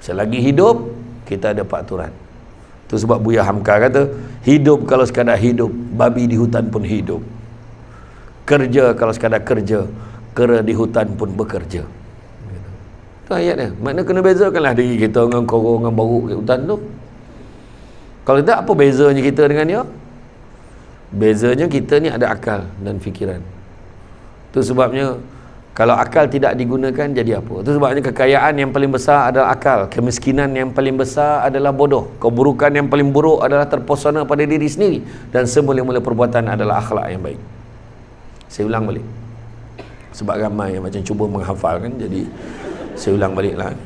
Selagi hidup, kita ada peraturan. Itu sebab Buya Hamka kata, hidup kalau sekadar hidup, babi di hutan pun hidup. Kerja kalau sekadar kerja, kera di hutan pun bekerja. Itu ayatnya. Maknanya kena bezakanlah diri kita dengan korang, dengan baru di hutan tu. Kalau tidak, apa bezanya kita dengan dia? Bezanya kita ni ada akal dan fikiran. Itu sebabnya kalau akal tidak digunakan, jadi apa? Itu sebabnya kekayaan yang paling besar adalah akal, kemiskinan yang paling besar adalah bodoh, keburukan yang paling buruk adalah terpesona pada diri sendiri, dan semula-mula perbuatan adalah akhlak yang baik. Saya ulang balik, sebab ramai yang macam cuba menghafal kan, jadi saya ulang baliklah.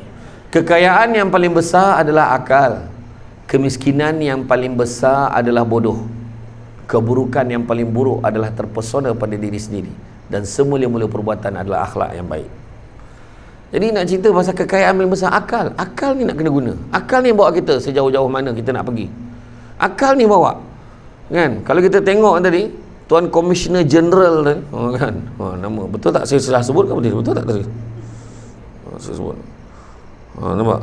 Kekayaan yang paling besar adalah akal, kemiskinan yang paling besar adalah bodoh, keburukan yang paling buruk adalah terpesona pada diri sendiri, dan semula-mula perbuatan adalah akhlak yang baik. Jadi nak cerita pasal kekayaan paling besar, akal. Akal ni nak kena guna. Akal ni bawa kita sejauh-jauh mana kita nak pergi. Akal ni bawa. Kan? Kalau kita tengok tadi, Tuan Komisioner Jeneral tadi, kan? Nama betul tak saya salah sebut ke betul? Betul tak tadi? Saya sebut. Nampak?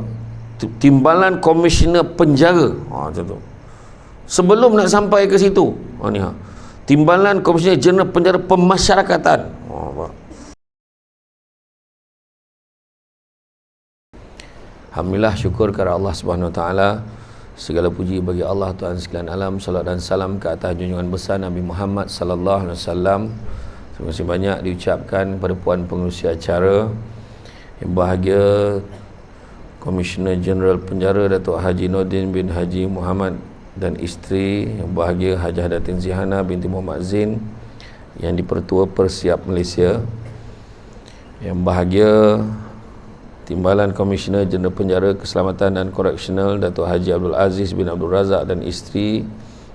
Timbalan Komisioner Penjara. Macam tu. Sebelum nak sampai ke situ, ni Timbalan Komisioner Jeneral Penjara Pemasyarakatan. Alhamdulillah, syukur kepada Allah Subhanahu Wa Taala. Segala puji bagi Allah Tuhan sekalian alam. Salat dan salam ke atas junjungan besar Nabi Muhammad sallallahu alaihi wasallam. Terima kasih banyak diucapkan kepada puan pengerusi acara yang bahagia, Komisioner Jeneral Penjara Datuk Haji Nordin bin Haji Muhammad dan isteri yang bahagia Hajah Datin Zihana binti Muhammad Zain yang di-Pertua Persiap Malaysia, yang bahagia Timbalan Komisioner Jeneral Penjara Keselamatan dan Koreksional Datuk Haji Abdul Aziz bin Abdul Razak dan isteri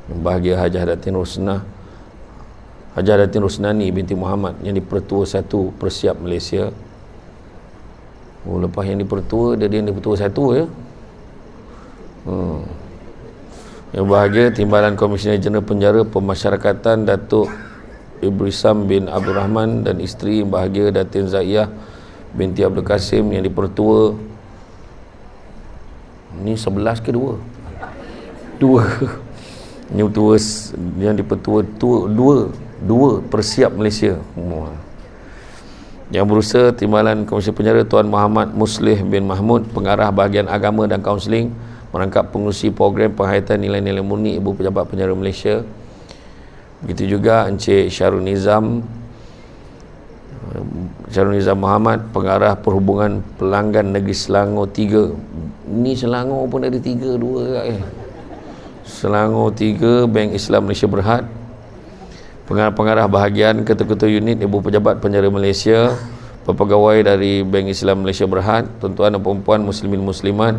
yang bahagia Hajah Datin Rusnani binti Muhammad yang di-Pertua 1 Persiap Malaysia. Lepas yang di-Pertua, dia yang di-Pertua 1 ya. Yang bahagia Timbalan Komisioner Jeneral Penjara Pemasyarakatan Datuk Ibrisam bin Abdul Rahman dan isteri yang bahagia Datin Zaiyah binti Abdul Kasim yang di-Pertua ni 11 ke 2? 2 yang di-Pertua 2 Persiap Malaysia. Yang berusaha Timbalan Komisi Penjara Tuan Muhammad Muslih bin Mahmud, pengarah bahagian agama dan kaunseling, merangkap pengurusi program penghayatan nilai-nilai murni Ibu Pejabat Penjara Malaysia. Begitu juga Encik Syarul Nizam Muhammad, pengarah perhubungan pelanggan negeri Selangor 3. Ni Selangor pun ada 3, 2 Selangor 3, Bank Islam Malaysia Berhad. Pengarah bahagian ketua-ketua unit Ibu Pejabat Penjara Malaysia, pegawai dari Bank Islam Malaysia Berhad, tuan-tuan dan puan-puan muslimin muslimat,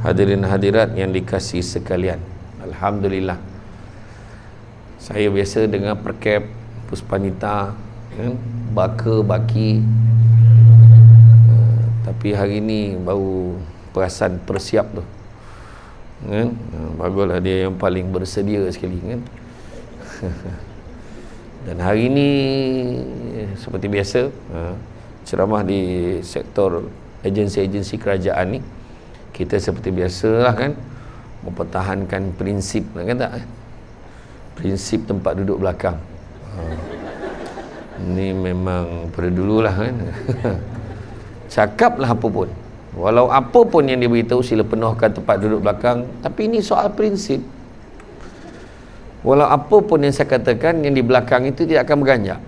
hadirin hadirat yang dikasihi sekalian. Alhamdulillah, saya biasa dengar perkap Puspanita kan, baka baki, tapi hari ni baru perasan Persiap tu kan. Baguslah dia yang paling bersedia sekali kan. Dan hari ni seperti biasa ceramah di sektor agensi-agensi kerajaan ni, kita seperti biasalah kan mempertahankan prinsip kan tak? Prinsip tempat duduk belakang. Ni memang pada dululah kan. Cakaplah apa pun, walau apa pun yang dia beritahu, sila penuhkan tempat duduk belakang. Tapi ini soal prinsip. Walau apa pun yang saya katakan, yang di belakang itu tidak akan berganjak,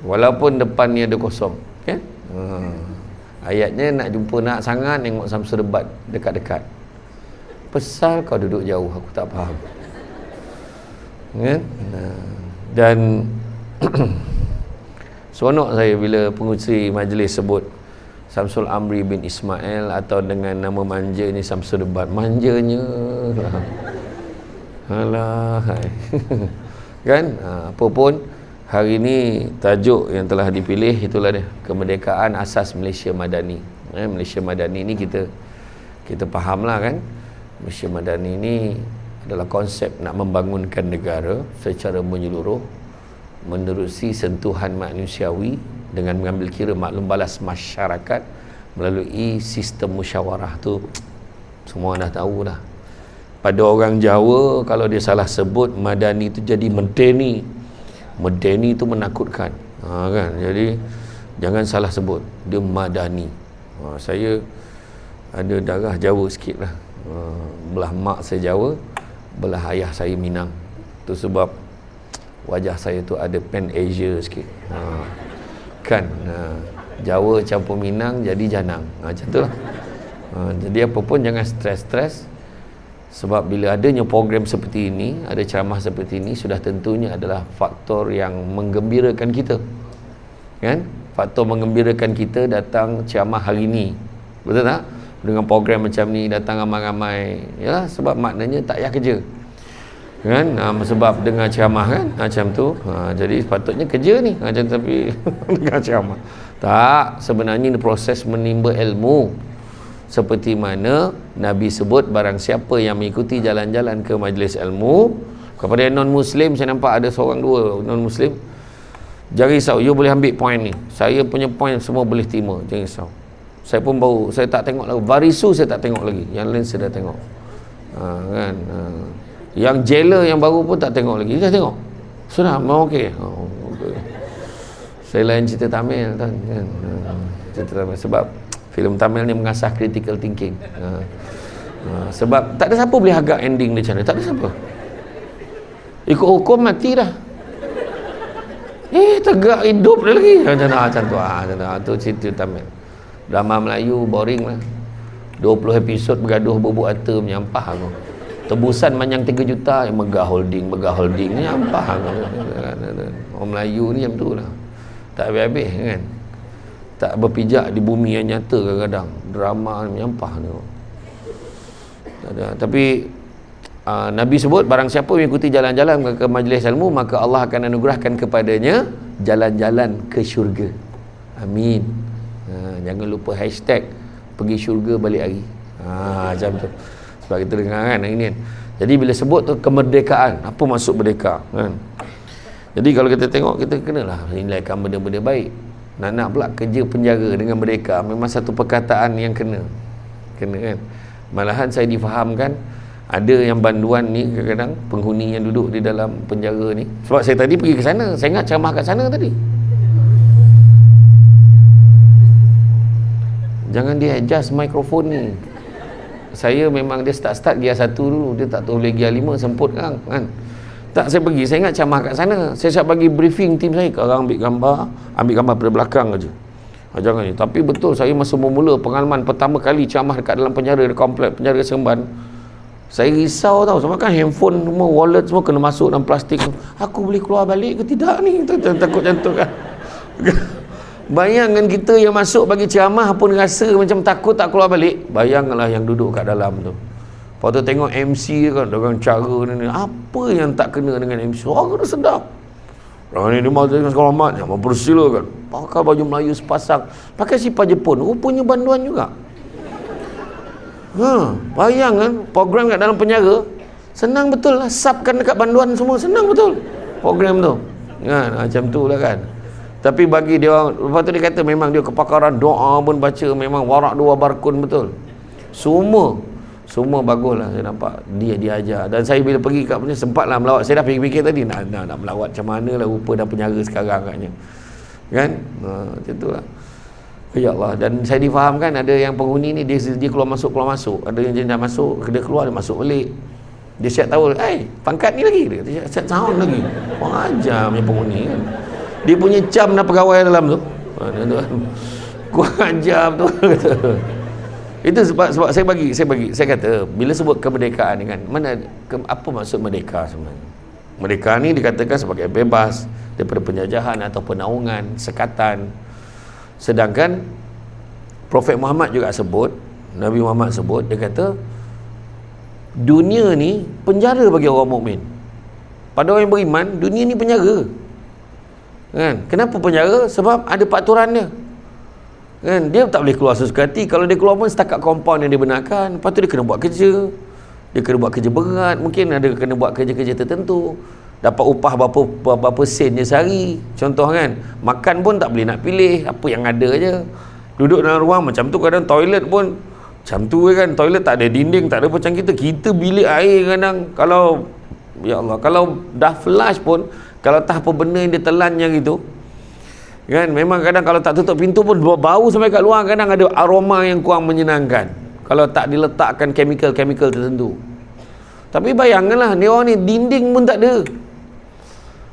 walaupun depannya ada kosong kan? Ayatnya nak jumpa nak sangat tengok Samsul debat dekat-dekat. Pasal kau duduk jauh, aku tak faham kan? Dan seronok saya bila pengurusi majlis sebut Samsul Amri bin Ismail, atau dengan nama manja ni Samsul debat. Manjanya lah. Alah kan? Apapun, hari ini tajuk yang telah dipilih itulah dia, kemerdekaan asas Malaysia Madani. Malaysia Madani ni kita fahamlah kan. Malaysia Madani ni adalah konsep nak membangunkan negara secara menyeluruh, menerusi sentuhan manusiawi dengan mengambil kira maklum balas masyarakat, melalui sistem musyawarah tu. Semua dah tahu dah. Pada orang Jawa, kalau dia salah sebut Madani tu jadi Medeni. Medeni tu menakutkan, kan? Jadi jangan salah sebut, dia Madani. Saya ada darah Jawa sikit lah. Belah mak saya Jawa, belah ayah saya Minang. Tu sebab wajah saya tu ada Pan Asia sikit, kan? Jawa campur Minang jadi Janang, macam tu lah. Jadi apa pun jangan stres-stres, sebab bila adanya program seperti ini, ada ceramah seperti ini, sudah tentunya adalah faktor yang menggembirakan kita, kan? Faktor menggembirakan kita datang ceramah hari ini, betul tak? Dengan program macam ni datang ramai-ramai, ya, sebab maknanya tak payah kerja, kan? Sebab dengar ceramah, kan, macam tu. Jadi sepatutnya kerja ni, macam tapi dengar ceramah. Tak, sebenarnya ini proses menimba ilmu. Seperti mana Nabi sebut, barang siapa yang mengikuti jalan-jalan ke majlis ilmu. Kepada non-Muslim, saya nampak ada seorang dua non-Muslim. Jangan risau, you boleh ambil point ni. Saya punya point semua boleh terima, jangan risau. Saya pun baru, saya tak tengok lagi. Varisu saya tak tengok lagi, yang lain saya dah tengok. Kan? Yang jailer yang baru pun tak tengok lagi. Dah tengok? Sudah, mau okey. Okay. Saya lain cerita Tamil kan. Cerita Tamil sebab filem Tamil ni mengasah critical thinking. Sebab tak ada siapa boleh agak ending dia macam mana. Tak ada siapa. Ikut hukum mati dah. Tegak hidup dia lagi. Macam tu cerita Tamil. Drama Melayu boring lah. 20 episod bergaduh bubuk harta, menyampah aku. Tebusan manjang 3 juta, megah holding menyampah aku. Orang Melayu ni macam tu lah. Tak habis-habis, kan? Tak berpijak di bumi yang nyata kadang-kadang. Drama menyampah tu. Tapi Nabi sebut, barang siapa mengikuti jalan-jalan ke majlis ilmu, maka Allah akan anugerahkan kepadanya jalan-jalan ke syurga. Amin. Jangan lupa hashtag pergi syurga balik hari. Macam tu. Sebab kita dengar kan hari ni kan. Jadi bila sebut tu kemerdekaan, apa maksud merdeka, kan? Jadi kalau kita tengok, kita kenalah nilaikan benda-benda baik. Nak pula kerja penjara dengan merdeka, memang satu perkataan yang kena kan. Malahan saya difahamkan ada yang banduan ni kadang-kadang penghuni yang duduk di dalam penjara ni. Sebab saya tadi pergi ke sana, saya ingat ceramah kat sana tadi. Jangan dia adjust mikrofon ni. Saya memang dia start gear 1 dulu, dia tak tahu boleh gear 5 semput kan. Tak, saya pergi, saya ingat ceramah kat sana. Saya siap bagi briefing tim saya, korang ambil gambar pada belakang aja. Jangan ni. Tapi betul, saya masa memula pengalaman pertama kali ceramah dekat dalam penjara, di komplek penjara Seremban, saya risau tau, sebab kan handphone semua, wallet semua kena masuk dalam plastik. Aku boleh keluar balik ke tidak ni? Takut macam tu kan. Bayangkan kita yang masuk bagi ceramah pun rasa macam takut tak keluar balik. Bayangkanlah yang duduk kat dalam tu. Lepas tu tengok MC kan, dengan cara ni, apa yang tak kena dengan MC? Orang kena sedap. Orang ni dia mahu dengan selamat, yang mempersilakan. Pakai baju Melayu sepasang, pakai sifar Jepun, rupanya banduan juga. Bayangkan program kat dalam penjara senang betul lah, subkan dekat banduan semua, senang betul program tu kan, macam tu lah kan. Tapi bagi dia orang, lepas tu dia kata memang dia kepakaran doa pun baca, memang warak dua barkun betul, semua bagus lah. Saya nampak dia ajar. Dan saya bila pergi kat punya sempatlah melawat. Saya dah fikir-fikir tadi nak melawat macam mana lah rupa dan penjara sekarang katnya, kan. Macam tu lah. Ya Allah. Dan saya difahamkan ada yang penghuni ni dia keluar masuk, ada yang dah masuk, dia keluar, dia masuk balik. Dia siap tahu, pangkat ni lagi dia siap tahun lagi. Orang ajar punya penghuni kan. Dia punya jam dah pegawai dalam tu. Kurang ajar tu kata. Itu sebab saya kata bila sebut kemerdekaan ni kan, apa maksud merdeka sebenarnya? Merdeka ni dikatakan sebagai bebas daripada penjajahan atau penaungan, sekatan. Sedangkan Prophet Muhammad juga sebut, Nabi Muhammad sebut, dia kata dunia ni penjara bagi orang mukmin. Pada orang yang beriman, dunia ni penjara. Kan? Kenapa penjara? Sebab ada peraturan dia. Kan? Dia tak boleh keluar sesuka hati. Kalau dia keluar pun setakat kompaun yang dia benarkan. Lepas tu dia kena buat kerja. Dia kena buat kerja berat. Mungkin ada kena buat kerja-kerja tertentu. Dapat upah berapa sen je sehari. Contoh kan, makan pun tak boleh nak pilih, apa yang ada je. Duduk dalam ruang macam tu, kadang toilet pun macam tu kan, toilet tak ada dinding, tak ada macam kita bilik air kadang, kalau ya Allah, kalau dah flush pun, kalau tak apa benda yang dia telan yang gitu kan, memang kadang kalau tak tutup pintu pun bau sampai kat luar, kadang ada aroma yang kurang menyenangkan kalau tak diletakkan chemical tertentu. Tapi bayangkanlah, ni orang ni dinding pun tak ada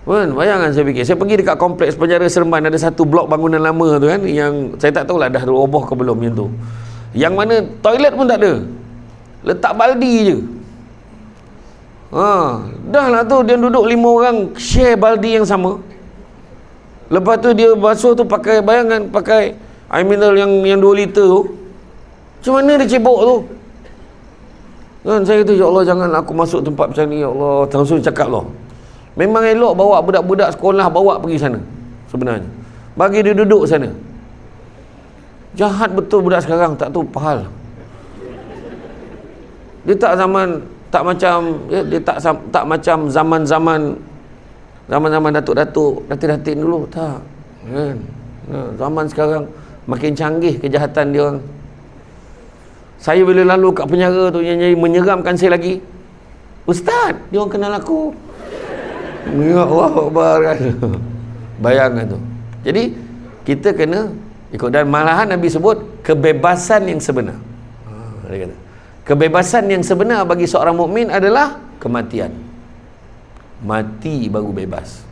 kan. Bayangkan, saya fikir, saya pergi dekat kompleks penjara Seremban, ada satu blok bangunan lama tu kan, yang saya tak tahulah dah roboh ke belum yang tu, yang mana toilet pun tak ada, letak baldi je. Dah lah tu, dia duduk 5 orang share baldi yang sama. Lepas tu dia basuh tu pakai, bayangkan, pakai air mineral yang 2 liter tu. Macam mana dia cebok tu kan? Saya kata, ya Allah, jangan aku masuk tempat macam ni, ya Allah. Langsung cakap lah, memang elok bawa budak-budak sekolah, bawa pergi sana sebenarnya, bagi dia duduk sana. Jahat betul budak sekarang, tak tahu pahal. Dia tak zaman, tak macam dia tak macam zaman datuk-datuk, datin-datin dulu, tak kan. Zaman sekarang makin canggih kejahatan dia orang. Saya bila lalu kat penjara tu, yang menyeramkan saya lagi, ustaz, dia orang kenal aku. Ya Allah Akbar kan. Bayangkan tu. Jadi kita kena ikut, dan malahan Nabi sebut kebebasan yang sebenar. Dia kata, kebebasan yang sebenar bagi seorang mukmin adalah kematian. Mati baru bebas.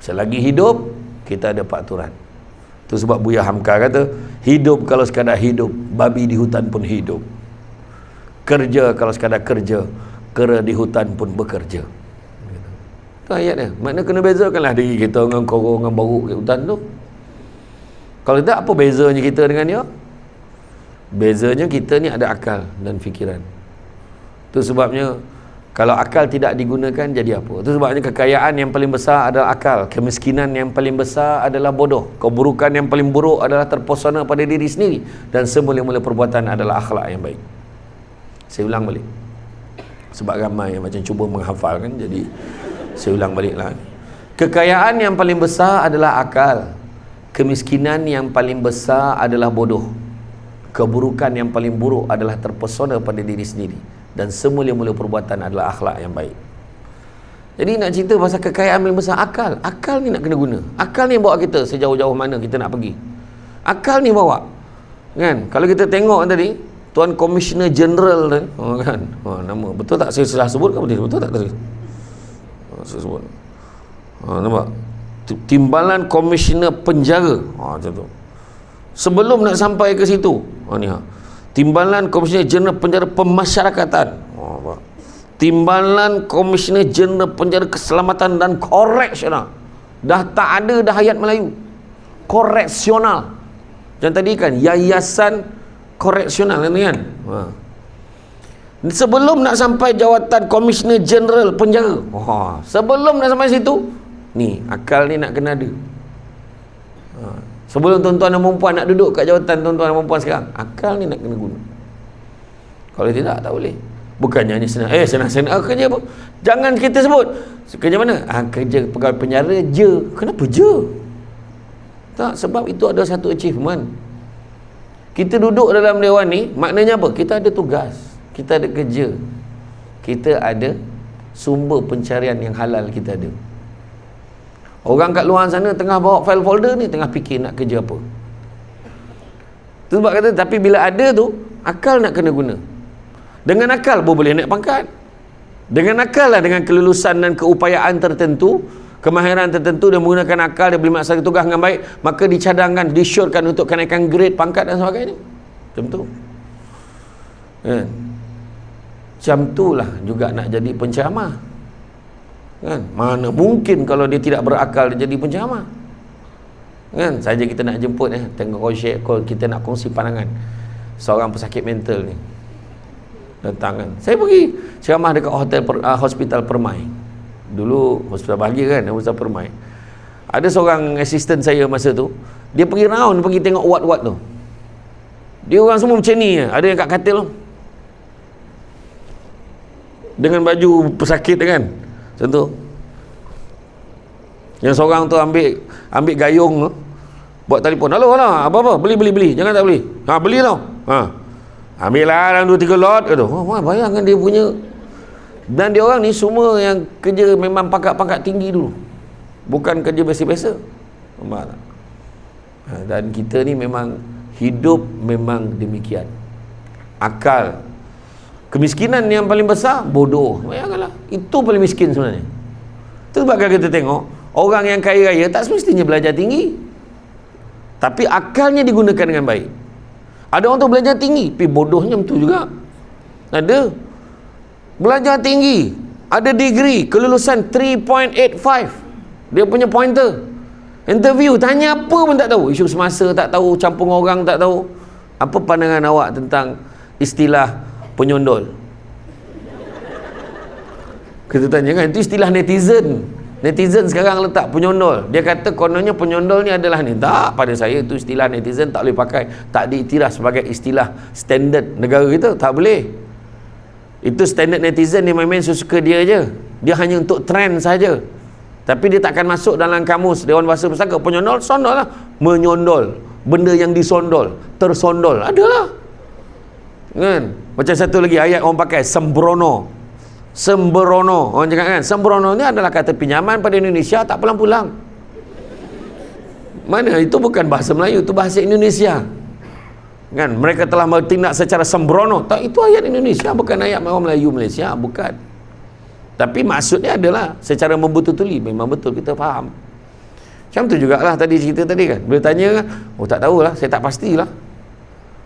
Selagi hidup, kita ada peraturan. Itu sebab Buya Hamka kata, hidup kalau sekadar hidup, babi di hutan pun hidup. Kerja kalau sekadar kerja, kera di hutan pun bekerja. Itu ayatnya. Maknanya kena bezakanlah diri kita dengan korong, dengan baruk di hutan tu. Kalau tidak, apa bezanya kita dengan dia? Bezanya kita ni ada akal dan fikiran. Itu sebabnya kalau akal tidak digunakan, jadi apa? Itu sebabnya kekayaan yang paling besar adalah akal, kemiskinan yang paling besar adalah bodoh, keburukan yang paling buruk adalah terpesona pada diri sendiri, dan semula-mula perbuatan adalah akhlak yang baik. Saya ulang balik sebab ramai yang macam cuba menghafal kan, jadi saya ulang baliklah. Kekayaan yang paling besar adalah akal, kemiskinan yang paling besar adalah bodoh, keburukan yang paling buruk adalah terpesona pada diri sendiri, dan semula-mula perbuatan adalah akhlak yang baik. Jadi nak cerita pasal kekayaan paling besar, akal. Akal ni nak kena guna. Akal ni bawa kita sejauh-jauh mana kita nak pergi. Akal ni bawa kan. Kalau kita tengok tadi Tuan Komisioner Jeneral kan, nama betul tak saya salah sebut ke betul tak tadi? Saya sebut. Nampak? Timbalan Komisioner Penjara. Macam tu. Sebelum nak sampai ke situ, ni Timbalan Komisioner Jeneral Penjara Pemasyarakatan. Timbalan Komisioner Jeneral Penjara Keselamatan dan Koreksional. Dah tak ada dah ayat Melayu. Koreksional. Yang tadi kan Yayasan Koreksional kan. Sebelum nak sampai jawatan Komisioner Jeneral Penjara. Sebelum nak sampai situ, ni akal ni nak kena ada. Sebelum tuan-tuan dan perempuan nak duduk kat jawatan tuan-tuan dan perempuan sekarang, akal ni nak kena guna. Kalau tidak, tak boleh. Bukannya hanya senang, senang kerja apa? Jangan kita sebut kerja mana? Kerja pegawai penjara je. Kenapa je? Tak, sebab itu ada satu achievement. Kita duduk dalam dewan ni, maknanya apa? Kita ada tugas, kita ada kerja, kita ada sumber pencarian yang halal kita ada. Orang kat luar sana tengah bawa file folder ni, tengah fikir nak kerja apa. Tu sebab kata, tapi bila ada tu, akal nak kena guna. Dengan akal boleh naik pangkat. Dengan akal lah, dengan kelulusan dan keupayaan tertentu, kemahiran tertentu, dia menggunakan akal, dia boleh melaksanakan tugas dengan baik, maka dicadangkan, disyorkan untuk kenaikan grade, pangkat dan sebagainya. Macam tu. Kan? Macam tu lah juga nak jadi penceramah. Kan? Mana mungkin kalau dia tidak berakal dia jadi penceramah. Kan? Saja kita nak jemput tengok kita nak kongsi pandangan seorang pesakit mental ni datang kan. Saya pergi ceramah dekat hospital Permai. Dulu hospital bahagia kan, hospital Permai. Ada seorang asisten saya masa tu, dia pergi round, pergi tengok ward-ward tu. Dia orang semua macam ni, ada yang kat katil tu, dengan baju pesakit kan. Contoh, yang seorang tu ambil gayung tu, buat telefon, halo, apa-apa, beli, jangan tak beli. Beli tau. Ambil lah dalam 2-3 lot. Bayangkan dia punya. Dan dia orang ni semua yang kerja memang pangkat-pangkat tinggi dulu. Bukan kerja biasa-biasa. Dan kita ni memang hidup memang demikian. Akal. Kemiskinan yang paling besar, bodoh. Bayangkanlah. Itu paling miskin sebenarnya. Itu sebab kita tengok, orang yang kaya raya tak semestinya belajar tinggi. Tapi akalnya digunakan dengan baik. Ada orang tu belajar tinggi, tapi bodohnya betul juga. Ada. Belajar tinggi, ada degree, kelulusan 3.85. Dia punya pointer. Interview, tanya apa pun tak tahu. Isu semasa tak tahu, campur orang tak tahu. Apa pandangan awak tentang istilah penyondol? Kita tanya kan, itu istilah netizen. Netizen sekarang letak penyondol. Dia kata kononnya penyondol ni adalah ni. Tak, pada saya itu istilah netizen tak boleh pakai. Tak diiktiraf sebagai istilah standard negara kita. Tak boleh. Itu standard netizen dia main-main suka dia je. Dia hanya untuk trend saja. Tapi dia takkan masuk dalam kamus Dewan Bahasa Pusaka. Penyondol, sondol lah. Menyondol. Benda yang disondol. Tersondol. Adalah. Kan? Macam satu lagi ayat orang pakai. Sembrono. Sembrono. Orang cakap kan. Sembrono ni adalah kata pinjaman pada Indonesia. Tak pulang-pulang. Mana? Itu bukan bahasa Melayu. Itu bahasa Indonesia. Kan? Mereka telah bertindak secara sembrono. Tak, itu ayat Indonesia. Bukan ayat orang Melayu Malaysia. Bukan. Tapi maksudnya adalah secara membetul-tuli. Memang betul kita faham. Macam tu jugalah tadi cerita tadi kan. Bila tanya kan, oh tak tahulah, saya tak pastilah.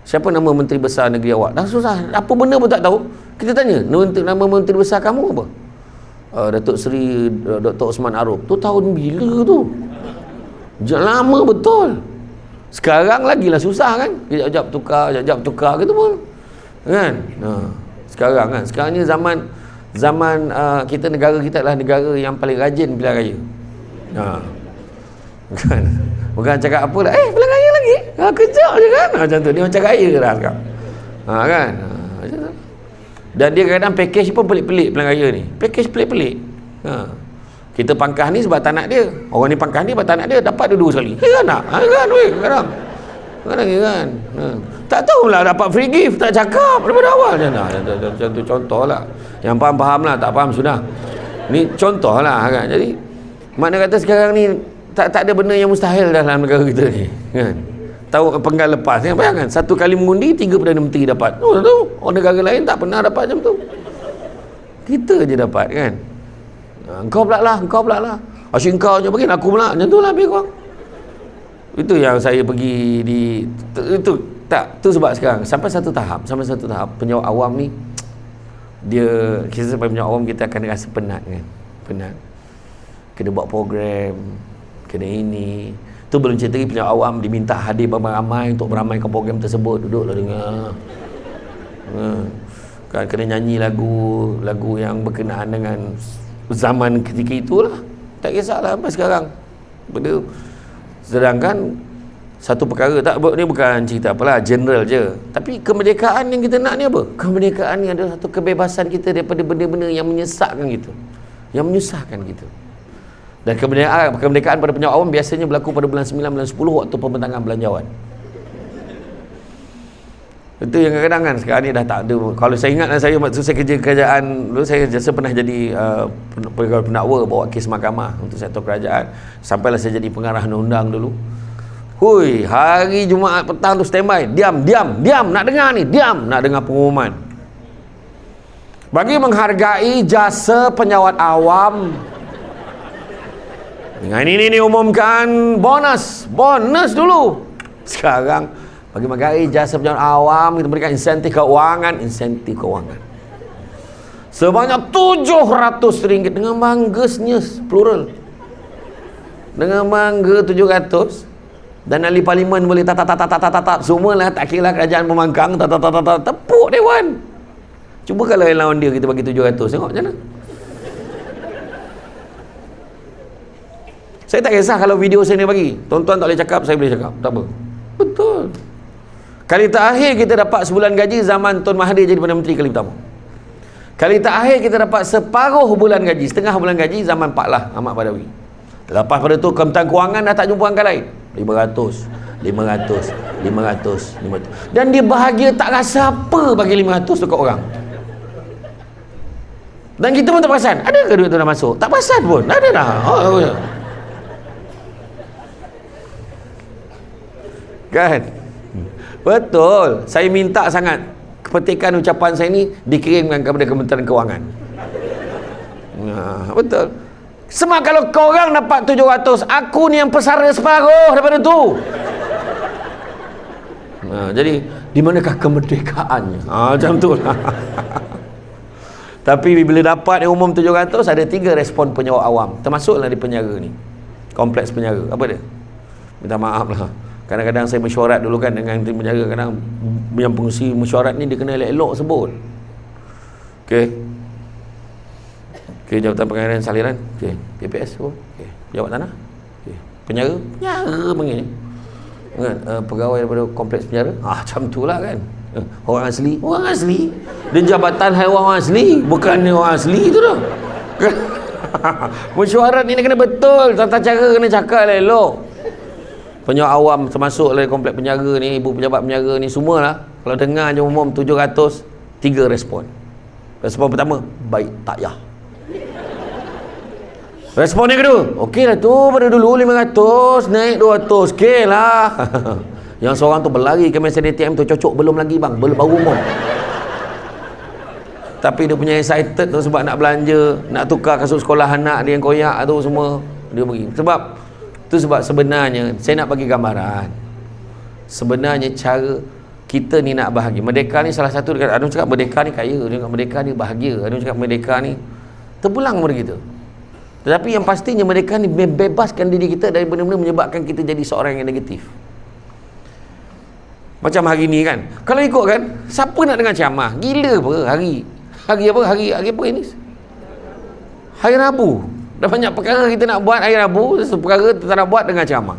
Siapa nama Menteri Besar negeri awak? Dah susah. Apa benda pun tak tahu. Kita tanya, nama Menteri Besar kamu apa? Datuk Seri Dr. Osman Aruf. Tu tahun bila tu? Lama betul. Sekarang lagilah susah kan. Kejap-kejap tukar gitu pun. Kan? Sekarang kan. Sekarang ni zaman kita, negara kita adalah negara yang paling rajin pilihan raya. Kan? Bukan cakap apa lah, pilihan raya lagi. Kejap je kan. Macam tu. Dia macam raya lah sekarang. Kan? Macam tu. Dan dia kadang package pun pelik-pelik pilihan raya ni. Package pelik-pelik. Kita pangkah ni sebab tak nak dia. Orang ni pangkah ni sebab tak nak dia. Dapat dia 2 sekali. Kan nak? Kan weh. Kadang kan. Tak tahulah dapat free gift. Tak cakap daripada awal. Macam tu contoh lah. Yang faham lah. Tak faham sudah. Ni contoh lah kan. Jadi makna kata sekarang ni tak ada benda yang mustahil dalam negara kita ni. Kan? Tahu penggal lepas ni. Bayangkan. 1 kali mengundi 3 Perdana Menteri dapat. Tahu? Orang negara lain tak pernah dapat macam tu. Kita je dapat kan. Engkau pula lah. Asyik engkau je pergi, aku pula. Macam tu lah lebih kurang. Itu yang saya pergi di itu sebab sekarang sampai satu tahap penjawat awam ni kita sampai penjawat awam kita akan rasa penat kan. Penat. Kena buat program, kena ini. Tu belum cerita lagi penjawat awam diminta hadir ramai-ramai untuk meramaikan program tersebut. Duduklah dengar. Kan kena nyanyi lagu yang berkenaan dengan zaman ketika itulah. Tak kisahlah sampai sekarang. Benda. Sedangkan satu perkara ni bukan cerita apalah, general je. Tapi kemerdekaan yang kita nak ni apa? Kemerdekaan ni adalah satu kebebasan kita daripada benda-benda yang menyesakkan kita. Yang menyusahkan kita. Dan kemerdekaan pada penjawat awam biasanya berlaku pada bulan 9, bulan 10 waktu pembentangan belanjawan. Itu yang kadang-kadang kan sekarang ni dah tak ada. Kalau saya ingat saya kerja kerajaan dulu, saya pernah jadi pendakwa bawa kes mahkamah untuk sektor kerajaan. Sampailah saya jadi pengarah undang-undang dulu. Hui, hari Jumaat petang tu standby. Diam, nak dengar ni. Nak dengar pengumuman. Bagi menghargai jasa penjawat awam, dengan ini umumkan bonus dulu. Sekarang bagi menghargai jasa penjawat awam, kita berikan insentif keuangan sebanyak RM700 dengan bangganya plural. Dengan bangga 700 dan ahli parlimen boleh tatap semualah, tak kira kerajaan pembangkang tepuk dewan. Cuba kalau lawan dia kita bagi 700, tengok macam mana. Saya tak kisah kalau video saya ni bagi. Tuan-tuan tak boleh cakap, saya boleh cakap. Tak apa. Betul. Kali terakhir kita dapat sebulan gaji zaman Tun Mahathir jadi Perdana Menteri kali pertama. Kali terakhir kita dapat separuh bulan gaji, setengah bulan gaji zaman Pak Lah Ahmad Badawi. Lepas pada tu Kementerian Kewangan dah tak jumpa angka lain. 500. 500. Dan dia bahagia tak rasa apa bagi 500 dekat orang. Dan kita pun tak perasan. Ada ke duit tu dah masuk? Tak perasan pun. Ada dah. Kan? Betul. Saya minta sangat petikan ucapan saya ni dikirimkan kepada Kementerian Kewangan. Betul. Sebab kalau kau orang dapat 700, aku ni yang pesara separuh daripada tu. Jadi di manakah kemerdekaannya? Macam tu lah. Tapi bila dapat yang umum 700, ada 3 respon penyewa awam, termasuklah di penjara ni, kompleks penjara. Apa dia? Minta maaf lah, kadang-kadang saya mesyuarat dulu kan dengan tim penjara. Kadang yang pengurusi mesyuarat ni dia kena elok-elok sebut. Okey, Jabatan Pengairan Saliran, PPS, Pejabat Tanah, penjara panggilnya kan, pegawai daripada kompleks penjara. Macam tu lah kan. Orang asli dia jabatan haiwan asli, bukan orang asli tu dah. Mesyuarat ni kena betul, tata cara kena cakap elok. Penyewa awam termasuk dari kompleks penjara ni, ibu pejabat penjara ni, semualah kalau dengar je umum 700, 3 respon. Respon pertama, baik tak payah. Respon yang kedua, okey lah tu, pada dulu 500 naik 200, okey lah. Yang seorang tu berlari ke mesin ATM tu, cocok belum lagi bang, baru umum. Tapi dia punya excited tu sebab nak belanja, nak tukar kasut sekolah anak dia yang koyak tu semua, dia pergi. Sebab sebenarnya saya nak bagi gambaran. Sebenarnya cara kita ni nak bahagia. Merdeka ni salah satu, ada orang cakap merdeka ni kaya, ada orang cakap merdeka ni bahagia, ada orang cakap merdeka ni terpulang pada kita. Tetapi yang pastinya merdeka ni membebaskan diri kita dari benda-benda menyebabkan kita jadi seorang yang negatif. Macam hari ni kan, kalau ikut kan, siapa nak dengar ceramah? Gila apa hari apa ini? Hari Rabu. Dah banyak perkara kita nak buat hari Rabu, perkara kita nak buat dengan ceramah.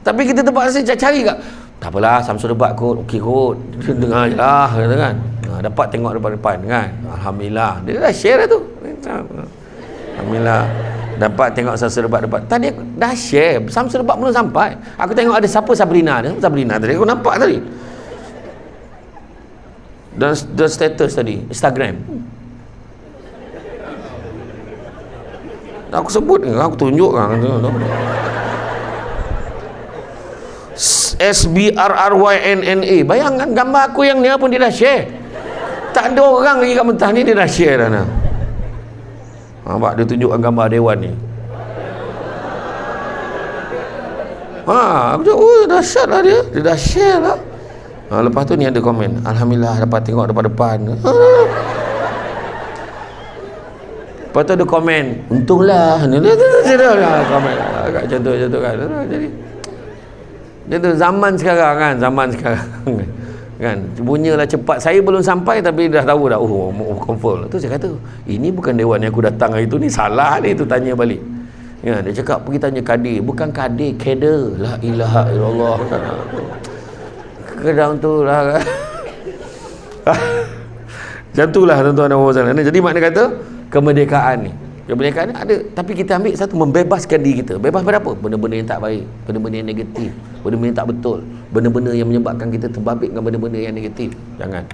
Tapi kita terpaksa cari kat, tak apalah, Samsul debat kot, okey kot, dengar je lah, kata kan. Dapat tengok depan-depan kan. Alhamdulillah, dia dah share dah tu. Alhamdulillah, dapat tengok Samsul debat-debat. Tadi aku dah share, Samsul debat belum sampai. Aku tengok ada siapa Sabrina tadi, aku nampak tadi. Dan status tadi, Instagram. Aku sebut ke? Aku tunjuk kan. SBRRYNNA. Bayangkan gambar aku yang ni pun dia dah share. Tak ada orang lagi kat mentah ni dia dah share dah. Nampak dia tunjukkan gambar dewan ni. Aku cakap, dahsyat lah dia. Dia dah share lah. Lepas tu ni ada komen, Alhamdulillah dapat tengok depan-depan. Lepas tu ada komen, untunglah. Komen agak contoh kan. Jadi dia zaman sekarang kan bunyilah cepat. Saya belum sampai tapi dah tahu dah. Confirm. Tu saya kata, ini bukan dewan yang aku datang hari tu, ni salah ni. Tu tanya balik. Ya, dia cakap pergi tanya kadir, bukan kadir, kader. La ilaha illallah. Kedang tu lah kan. Macam tu lah tuan-tuan dan puan-puan. Jadi makna kata kemerdekaan ni ada, tapi kita ambil satu, membebaskan diri kita. Bebas berapa? Benda-benda yang tak baik, benda-benda yang negatif, benda-benda yang tak betul, benda-benda yang menyebabkan kita terbabit dengan benda-benda yang negatif. Jangan.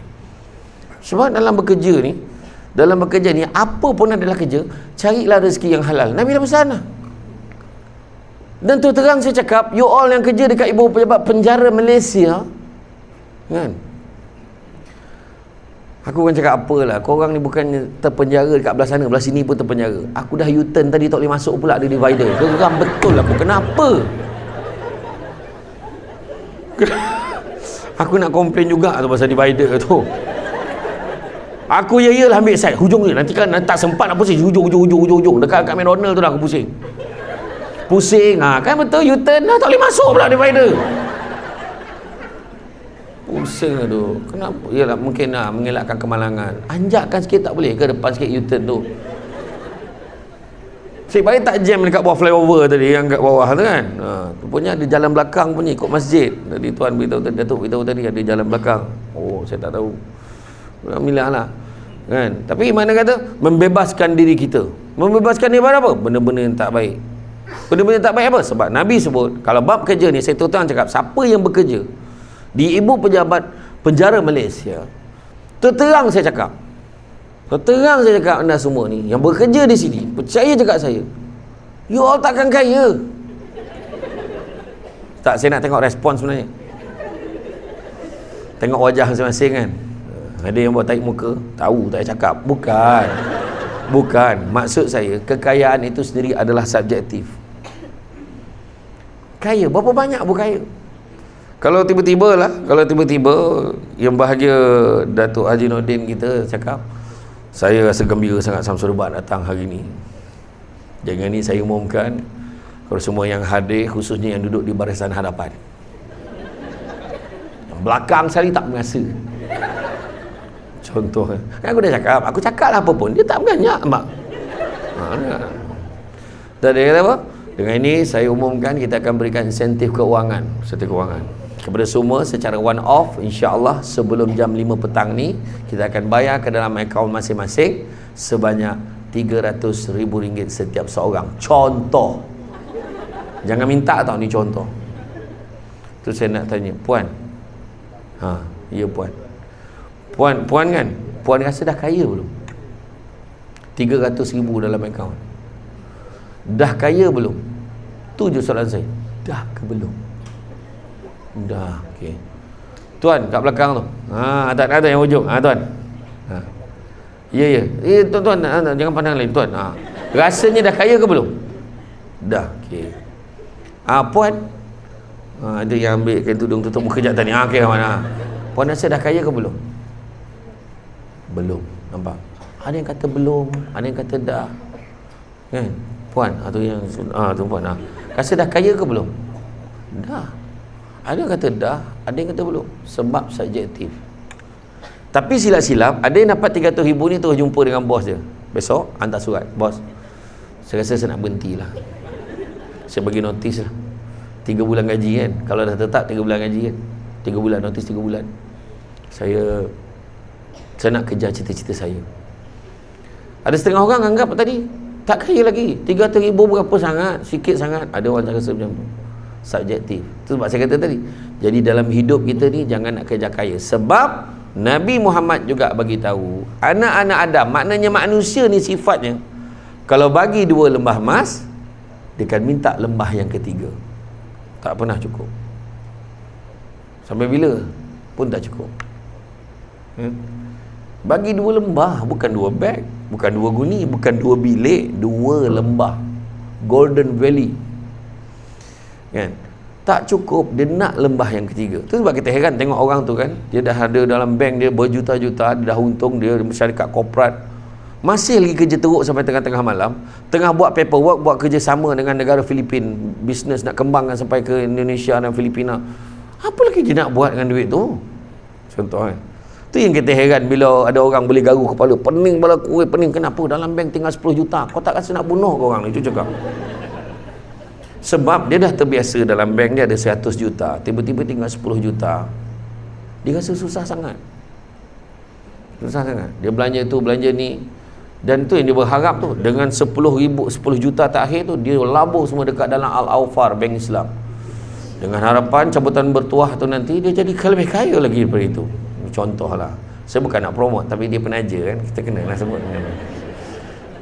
Sebab dalam bekerja ni apa pun adalah kerja, carilah rezeki yang halal. Nabi dah pesan lah. Dan tu terang saya cakap, you all yang kerja dekat ibu pejabat penjara Malaysia kan, aku kan cakap apalah, korang ni bukannya terpenjara dekat belah sana, belah sini pun terpenjara. Aku dah U-turn tadi, tak boleh masuk pula ada divider. Geram betul aku. Kenapa? Aku nak komplain juga tu pasal divider tu. Aku lah ambil side hujung ni, nanti tak sempat nak pusing hujung dekat McDonald tu dah aku pusing kan betul, U-turn dah tak boleh masuk pula divider. Pusing tu. Kenapa? Yalah mungkin mengelakkan kemalangan. Anjakkan sikit tak boleh ke depan sikit U-turn tu? Baik tak jam dekat bawah flyover tadi, yang kat bawah tu kan. Rupanya ada jalan belakang punya ikut masjid. Tadi tuan beritahu tadi, Datuk beritahu tadi ada jalan belakang. Saya tak tahu. Alhamdulillah lah. Kan? Tapi mana kata membebaskan diri kita. Membebaskan diri pada apa? Benda-benda yang tak baik. Benda-benda tak baik apa? Sebab Nabi sebut, kalau bab kerja ni, saya terus cakap, siapa yang bekerja di ibu pejabat penjara Malaysia, terang saya cakap, terang saya cakap anda semua ni yang bekerja di sini, percaya cakap saya, you all takkan kaya. Tak, saya nak tengok respon sebenarnya, tengok wajah masing-masing kan. Ada yang buat taik muka, tahu tak saya cakap. Bukan, maksud saya, kekayaan itu sendiri adalah subjektif. Kaya, berapa banyak pun kaya. Kalau tiba-tiba yang bahagia Datuk Haji Nordin kita cakap, saya rasa gembira sangat Samsul Rebat datang hari ni. Jangan ni saya umumkan, kalau semua yang hadir, khususnya yang duduk di barisan hadapan, yang belakang sekali tak berasa. Contoh kan aku dah cakap, aku cakap lah apa pun, dia tak banyak mak. Tadi kata apa? Dengan ini saya umumkan kita akan berikan insentif keuangan kepada semua secara one off, insya-Allah sebelum jam 5 petang ni kita akan bayar ke dalam akaun masing-masing sebanyak RM300,000 setiap seorang. Contoh. Jangan minta tau, ni contoh. Tu saya nak tanya, puan. Ya puan. Puan kan? Puan rasa dah kaya belum? RM300,000 dalam akaun. Dah kaya belum? Tu je soalan saya. Dah ke belum? Dah. Okey. Tuan kat belakang tu. Ada yang hujung. Tuan. Ya. Tuan jangan pandang lain tuan. Rasanya dah kaya ke belum? Dah. Okey. Puan. Ada yang ambil kain tudung tutup muka jap tadi. Okey mana? Puan rasa dah kaya ke belum? Belum. Nampak? Ada yang kata belum, ada yang kata dah. Kan? Puan, atau yang tu puan. Rasa dah kaya ke belum? Dah. Ada yang kata dah, ada yang kata belum. Sebab subjektif. Tapi silap-silap, ada yang dapat RM300,000 ni terus jumpa dengan bos dia. Besok hantar surat, bos, saya rasa saya nak berhenti lah. Saya bagi notis lah. 3 bulan gaji kan. Kalau dah tetap 3 bulan gaji kan. 3 bulan, notis 3 bulan. Saya nak kejar cita-cita saya. Ada setengah orang anggap tadi tak kaya lagi. RM300,000 berapa sangat? Sikit sangat. Ada orang cakap macam tu. Subjektif. Itu sebab saya kata tadi. Jadi dalam hidup kita ni jangan nak kejar kaya. Sebab Nabi Muhammad juga bagi tahu, anak-anak Adam, maknanya manusia ni sifatnya, kalau bagi 2 lembah emas, dia akan minta lembah yang ketiga. Tak pernah cukup. Sampai bila pun tak cukup. Bagi 2 lembah, bukan 2 beg, bukan 2 guni, bukan 2 bilik, 2 lembah. Golden Valley. Kan? Tak cukup, dia nak lembah yang ketiga. Tu sebab kita heran tengok orang tu kan, dia dah ada dalam bank dia berjuta-juta, dia dah untung, dia syarikat korporat, masih lagi kerja teruk sampai tengah-tengah malam, tengah buat paperwork, buat kerja sama dengan negara Filipin, bisnes nak kembangkan sampai ke Indonesia dan Filipina. Apa lagi dia nak buat dengan duit tu? Contoh kan. Tu yang kita heran bila ada orang boleh garu kepala, pening kepala aku, pening kenapa dalam bank tinggal 10 juta, kau tak rasa nak bunuh ke orang ni? Itu cakap. Sebab dia dah terbiasa dalam bank dia ada 100 juta, tiba-tiba tinggal 10 juta, dia rasa susah sangat. Susah sangat. Dia belanja tu, belanja ni, dan tu yang dia berharap tu, dengan 10 juta terakhir tu, dia labur semua dekat dalam Al-Awfar, bank Islam, dengan harapan cabutan bertuah tu nanti dia jadi lebih kaya lagi daripada itu. Contoh lah. Saya bukan nak promote, tapi dia penaja kan, kita kena lah sebut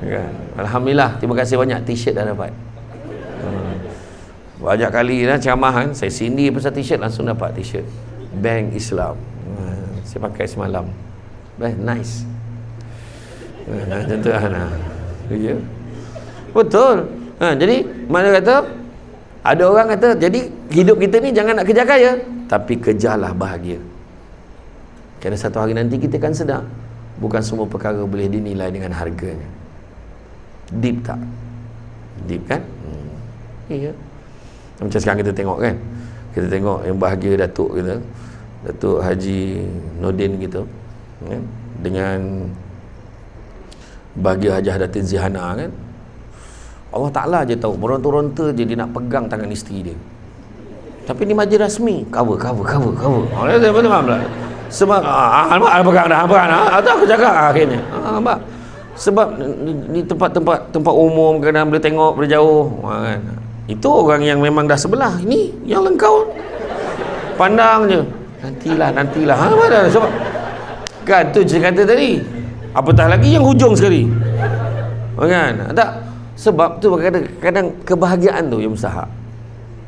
kan? Alhamdulillah, terima kasih banyak, t-shirt dah dapat. Banyak kali lah ceramah kan, saya sindir pasal t-shirt, langsung dapat t-shirt Bank Islam. Saya pakai semalam. Nice. Macam tu lah. Ya. Betul. Jadi mana kata, ada orang kata, jadi hidup kita ni jangan nak kejar kaya, tapi kejarlah bahagia. Kerana satu hari nanti kita akan sedar, bukan semua perkara boleh dinilai dengan harganya. Deep tak? Deep kan? Iya. Macam sekarang kita tengok kan, kita tengok yang bahagia Datuk kita, Datuk Haji Nordin kita kan? Dengan bahagia Hajah Datin Zihana kan, Allah Ta'ala je tahu, meronta-ronta je dia nak pegang tangan isteri dia. Tapi ni majlis rasmi, cover. Saya betul pula. Sebab nampak pegang dah, aku cakap akhirnya. Sebab ni tempat umum, kadang boleh tengok dari jauh kan. Itu orang yang memang dah sebelah. Ini yang lengkau pandang je, nantilah mana sebab kan tu saya kata tadi, apatah lagi yang hujung sekali kan. Tak, sebab tu kadang-kadang kebahagiaan tu yang mustahak.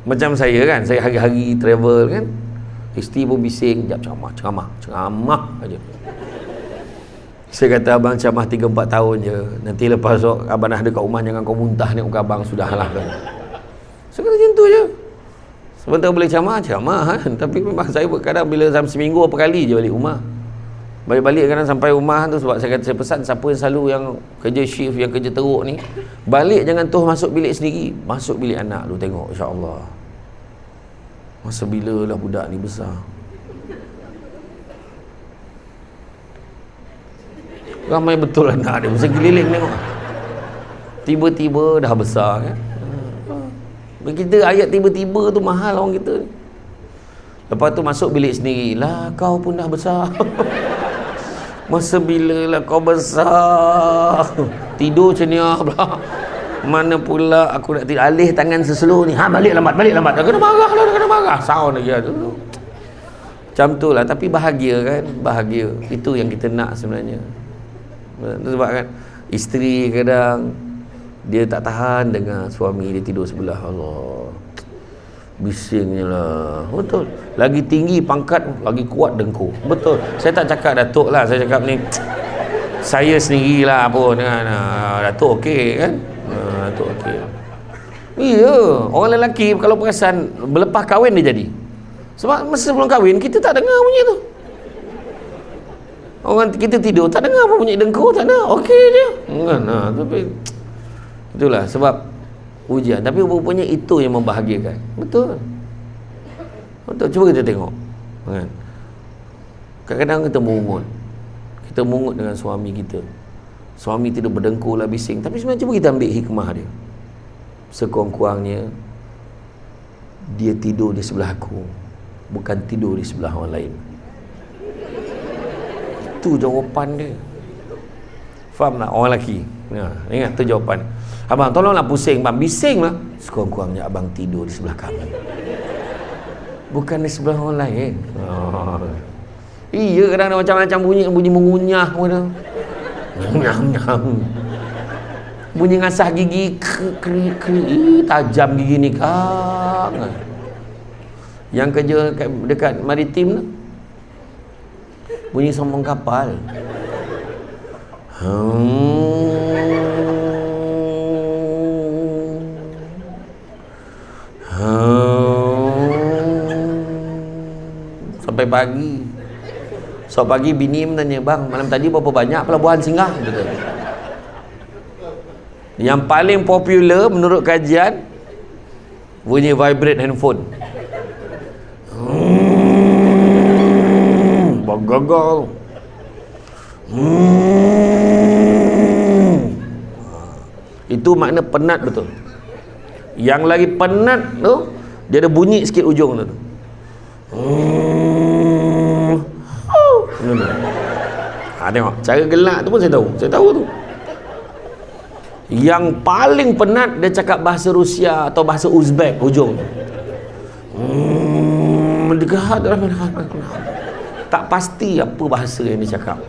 Macam saya kan, saya hari-hari travel kan, isteri pun bising, jap ceramah aja. Saya kata, abang ceramah 3-4 tahun je, nanti lepas tu abang dah ada kat rumah, jangan kau muntah ni muka abang, sudahlah kan. Saya kata macam tu je. Sebentar boleh ceramah kan. Tapi memang saya kadang bila dalam seminggu berapa kali je balik rumah. Balik kadang sampai rumah tu, sebab saya kata, saya pesan siapa yang selalu yang kerja shift, yang kerja teruk ni, balik jangan tuh masuk bilik sendiri, masuk bilik anak tu tengok, insya-Allah masa bila lah budak ni besar. Ramai betul anak dia masa keliling tengok, tiba-tiba dah besar kan. Kita ayat tiba-tiba tu mahal orang kita ni. Lepas tu masuk bilik sendiri, lah kau pun dah besar. Masa bila lah kau besar, tidur macam ni pula. Mana pula aku nak tidur, alih tangan seslow ni, balik lambat dah kena marah sound lagi tu. Macam tu lah. Tapi bahagia kan, bahagia itu yang kita nak sebenarnya. Sebab kan isteri kadang dia tak tahan dengan suami dia tidur sebelah, Allah bisingnya lah. Betul, lagi tinggi pangkat lagi kuat dengkur. Betul, saya tak cakap Datuk lah, saya cakap ni saya sendirilah pun kan. Datuk okey kan, Datuk okey. Iya, orang lelaki kalau perasan berlepas kahwin dia jadi. Sebab masa sebelum kahwin kita tak dengar bunyi tu. Orang kita tidur tak dengar apa bunyi dengkur, tak ada, okey je kan. Tapi itulah sebab ujian. Tapi rupanya itu yang membahagiakan. Betul, cuba kita tengok kan? Kadang-kadang kita mungut dengan suami kita, suami tidak berdengkur lah, bising, tapi sebenarnya cuba kita ambil hikmah dia. Sekurang-kurangnya dia tidur di sebelah aku, bukan tidur di sebelah orang lain. Itu jawapan dia. Faham tak orang lelaki? Ingat tu jawapan. Abang tolonglah pusing bang, bising lah, sekurang-kurangnya abang tidur di sebelah kami, bukan di sebelah orang lain. Iya, kadang ada macam-macam bunyi mengunyah pun dah. Bunyi ngasah gigi, tajam gigi ni kak. Yang kerja dekat maritim tu, bunyi sombong kapal. Sampai pagi. So pagi bini tanya, bang malam tadi berapa banyak pelabuhan singgah? Betul. Yang paling popular menurut kajian, bunyi vibrate handphone. Gagal. Itu makna penat betul. Yang lagi penat tu, dia ada bunyi sikit ujung tu. Tengok, cara gelak tu pun saya tahu tu. Yang paling penat dia cakap bahasa Rusia atau bahasa Uzbek ujung tu. Tak pasti apa bahasa yang dia cakap.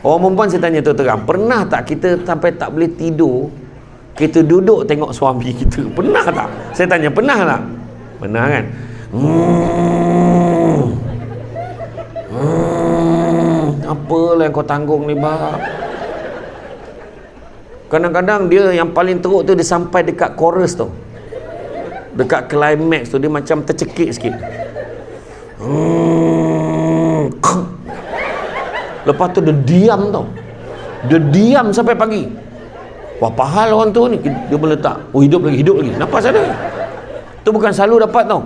Orang perempuan saya tanya terang, pernah tak kita sampai tak boleh tidur, kita duduk tengok suami kita? Pernah tak? Saya tanya, pernah tak? Pernah kan? Apalah yang kau tanggung ni bang? Kadang-kadang dia yang paling teruk tu, dia sampai dekat chorus tu, dekat climax tu, dia macam tercekik sikit. Lepas tu dia diam tau. Dia diam sampai pagi. Wah, pahal orang tu ni. Dia meletak, oh hidup lagi. Nafas ada. Tu bukan selalu dapat tau.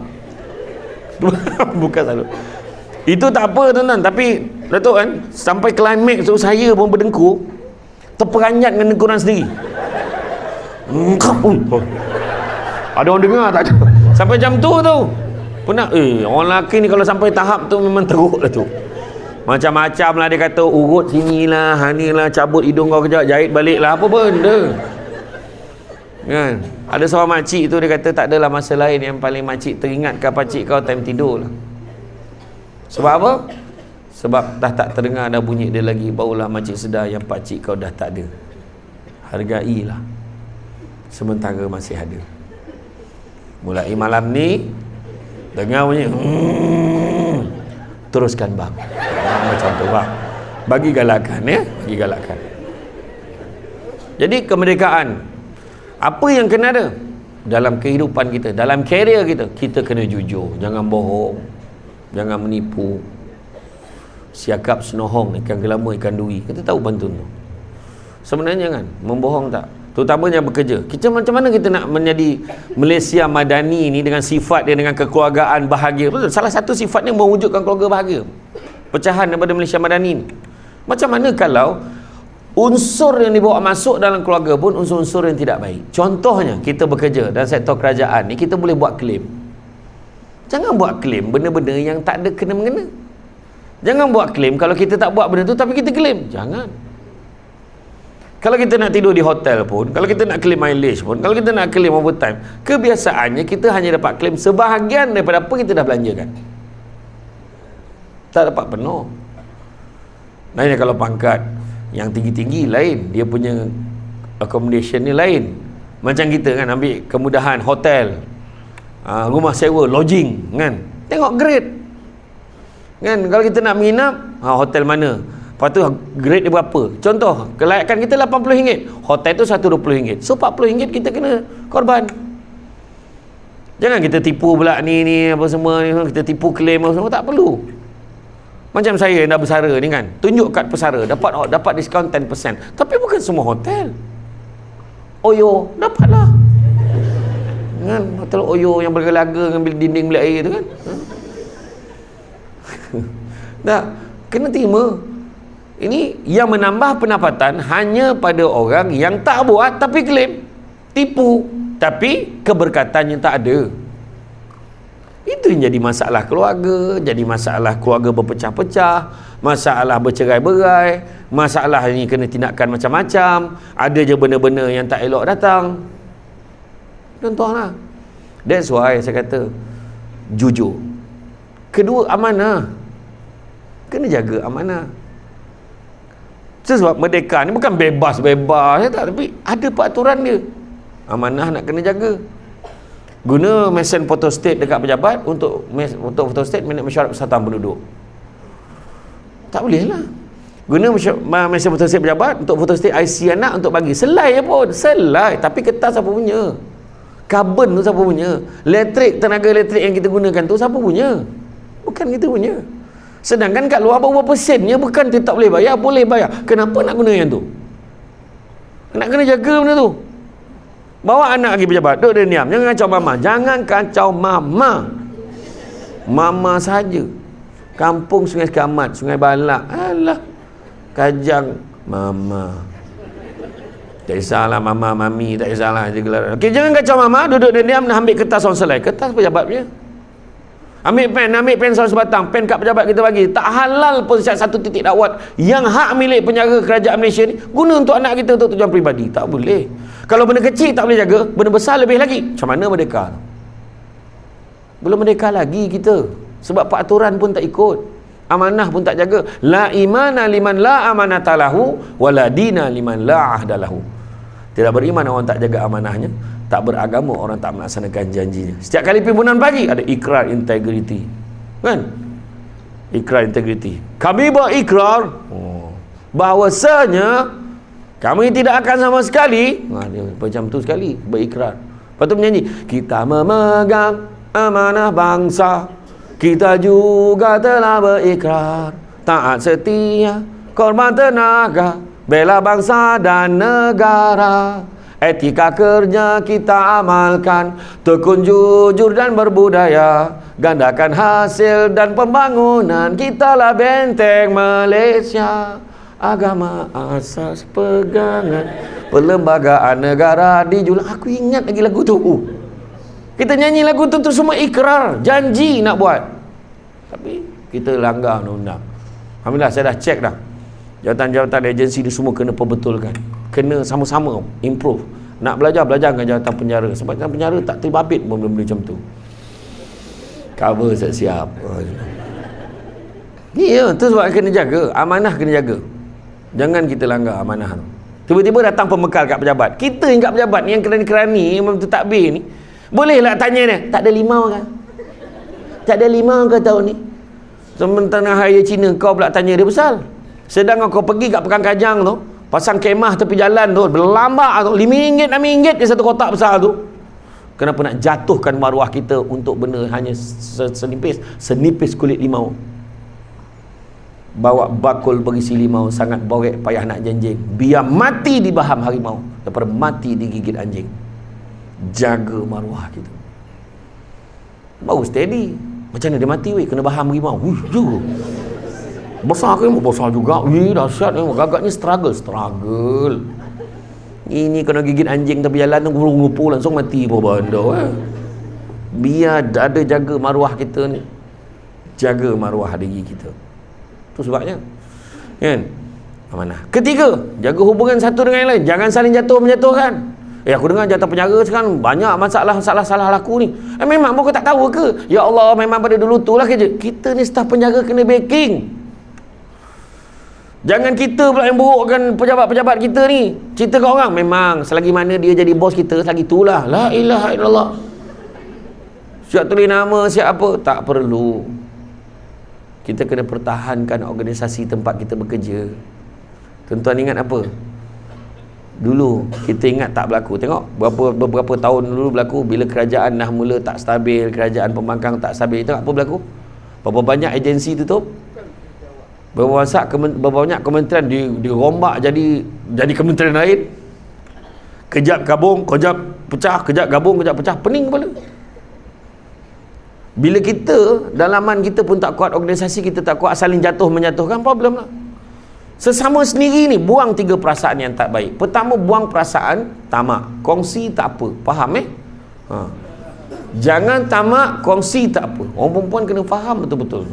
Bukan selalu. Itu tak apa tuan-tuan. Tapi Datuk kan, sampai climax tu saya pun berdengkur, terperanjat dengan dengkuran sendiri. Ada orang dengar tak? Sampai jam tu pernah, orang lelaki ni kalau sampai tahap tu memang teruk lah tu. Macam-macam lah dia kata, urut sini lah, ni lah, cabut hidung kau kejap, jahit balik lah, apa benda. Kan? Ada seorang makcik tu dia kata tak adalah masa lain yang paling makcik teringatkan pakcik kau time tidur lah. Sebab apa? Sebab dah tak terdengar dah bunyi dia lagi, barulah makcik sedar yang pakcik kau dah tak ada. Hargailah sementara masih ada. Mulai malam ni dengar bunyi teruskan bang. Macam tu bang. Bagi galakan ya, bagi galakan. Jadi kemerdekaan apa yang kena ada dalam kehidupan kita, dalam karier kita, kita kena jujur, jangan bohong, jangan menipu. Siakap senohong ikan gelama ikan duri. Kita tahu pantun tu. Sebenarnya kan membohong tak, terutamanya bekerja. Kita macam mana kita nak menjadi Malaysia Madani ni dengan sifat dia, dengan kekeluargaan bahagia. Betul? Salah satu sifatnya mewujudkan keluarga bahagia. Pecahan daripada Malaysia Madani ni. Macam mana kalau unsur yang dibawa masuk dalam keluarga pun unsur-unsur yang tidak baik. Contohnya kita bekerja dalam sektor kerajaan ni, kita boleh buat klaim. Jangan buat klaim benda-benda yang tak ada kena-mengena. Jangan buat klaim kalau kita tak buat benda tu tapi kita klaim. Jangan. Kalau kita nak tidur di hotel pun, kalau kita nak claim mileage pun, kalau kita nak claim overtime, kebiasaannya kita hanya dapat claim sebahagian daripada apa kita dah belanjakan. Tak dapat penuh. Lainnya kalau pangkat yang tinggi-tinggi lain, dia punya accommodation ni lain. Macam kita kan ambil kemudahan hotel, rumah sewa, lodging kan. Tengok grade. Kan kalau kita nak menginap, hotel mana? Lepas tu grade dia berapa? Contoh, kelayakan kita RM80, hotel tu RM120. So RM40 kita kena korban. Jangan kita tipu pula ni apa semua ni, kita tipu claim apa semua, tak perlu. Macam saya yang dah bersara ni kan, tunjuk kad pesara, dapat diskaun 10%. Tapi bukan semua hotel. Oyo dapatlah. Kan hotel Oyo yang berlaga dengan dinding bilik air tu kan. Dah kena terima. Ini yang menambah pendapatan hanya pada orang yang tak buat tapi klaim, tipu tapi keberkatannya tak ada. Itu yang jadi masalah keluarga, jadi masalah keluarga berpecah-pecah, masalah bercerai-berai, masalah ni kena tindakan macam-macam, ada je benda-benda yang tak elok datang. Contohlah. That's why saya kata jujur. Kedua, amanah. Kena jaga amanah. Sebab merdeka ni bukan bebas-bebas tak, tapi ada peraturan dia. Amanah nak kena jaga. Guna mesin photostat dekat pejabat untuk photostat minit mesyuarat persatuan penduduk. Tak boleh lah. Guna mesin photostat pejabat untuk photostat IC anak untuk bagi. Selai je pun. Selai. Tapi kertas siapa punya? Karbon tu siapa punya? Tenaga elektrik yang kita gunakan tu siapa punya? Bukan kita punya. Sedangkan kat luar berapa persennya bukan dia tak boleh bayar, boleh bayar. Kenapa nak guna yang tu? Nak kena jaga benda tu. Bawa anak pergi pejabat, duduk dia diam. Jangan kacau mama. Jangan kacau mama. Mama saja. Kampung Sungai Sekamat, Sungai Balak. Alah. Kajang mama. Tak kisahlah mama, mami, tak kisahlah. Okey, jangan kacau mama, duduk dia diam, nak ambil kertas orang selai. Kertas pejabat punya. Ambil pen salah sebatang, pen kat pejabat kita bagi. Tak halal pun satu titik dakwat yang hak milik penjara kerajaan Malaysia ni guna untuk anak kita untuk tujuan peribadi. Tak boleh. Kalau benda kecil tak boleh jaga, benda besar lebih lagi. Macam mana merdeka? Belum merdeka lagi kita. Sebab peraturan pun tak ikut. Amanah pun tak jaga. La imana liman la amanata lahu wala dina liman la ahda lahu. Tidak beriman orang tak jaga amanahnya, tak beragama orang tak melaksanakan janjinya. Setiap kali pimpinan pagi ada ikrar integriti. Kan? Ikrar integriti. Kami berikrar bahawasanya kami tidak akan sama sekali, dia macam tu sekali berikrar. Lepas tu menyanyi, kita memegang amanah bangsa, kita juga telah berikrar taat setia, korban tenaga, bela bangsa dan negara. Etika kerja kita amalkan, tekun jujur dan berbudaya, gandakan hasil dan pembangunan, kitalah benteng Malaysia. Agama asas pegangan, perlembagaan negara dijulang. Aku ingat lagi lagu tu. Kita nyanyi lagu tu semua ikrar, janji nak buat. Tapi kita langgar undang-undang. Alhamdulillah saya dah cek dah. Jawatan-jawatan agensi ni semua kena perbetulkan. Kena sama-sama improve. Nak belajar dengan jawatan penjara. Sebab jawatan penjara tak terbabit pun benda-benda macam tu. Cover siap-siap. Ya, tu sebab kena jaga. Amanah kena jaga. Jangan kita langgar amanah tu. Tiba-tiba datang pembekal kat pejabat. Kita yang kat pejabat ni, yang kerani-kerani, yang mentadbir ni, bolehlah tanya dia, tak ada limau ke? Tak ada limau ke tahun ni? Sementara Raya Cina, kau pula tanya dia pasal. Sedang kau pergi kat Pekan Kajang tu, pasang kemah tepi jalan tu, berlambak tu, RM5, RM6 dia satu kotak besar tu. Kenapa nak jatuhkan maruah kita untuk benda hanya senipis kulit limau? Bawa bakul berisi limau, sangat borek payah nak janjing. Biar mati di baham harimau daripada mati digigit anjing. Jaga maruah kita. Baru steady. Macam mana dia mati weh? Kena baham harimau. Juga. Besar ke? Besar juga. Dahsyat. Agaknya struggle. Ini kena gigit anjing tapi jalan tu ngumpul langsung mati pun benda. Biar ada jaga maruah kita ni. Jaga maruah diri kita. Itu sebabnya. Kan? Amanah. Ketiga, jaga hubungan satu dengan yang lain. Jangan saling menjatuhkan. Aku dengar jatuh penjara sekarang banyak masalah salah laku ni. Memang kau tak tahu ke? Ya Allah, memang pada dulu tu lah kerja. Kita ni staf penjara kena backing. Jangan kita pula yang burukkan pejabat-pejabat kita ni. Cerita kat orang, memang selagi mana dia jadi bos kita, selagi itulah. La ilaha illallah. Siap tulis nama, siap apa, tak perlu. Kita kena pertahankan organisasi tempat kita bekerja. Tuan-tuan ingat apa? Dulu kita ingat tak berlaku. Tengok beberapa tahun dulu berlaku, bila kerajaan dah mula tak stabil, kerajaan pembangkang tak stabil. Tengok apa berlaku? Berapa banyak agensi tutup? Berapa banyak kementerian dirombak jadi kementerian lain. Kejap gabung, kejap pecah, kejap gabung, kejap pecah. Pening kepala. Bila kita, dalaman kita pun tak kuat, organisasi kita tak kuat, saling menjatuhkan, problem lah. Sesama sendiri ni, buang 3 perasaan yang tak baik. Pertama, buang perasaan tamak. Kongsi tak apa. Faham Jangan tamak, kongsi tak apa. Orang perempuan kena faham betul-betul.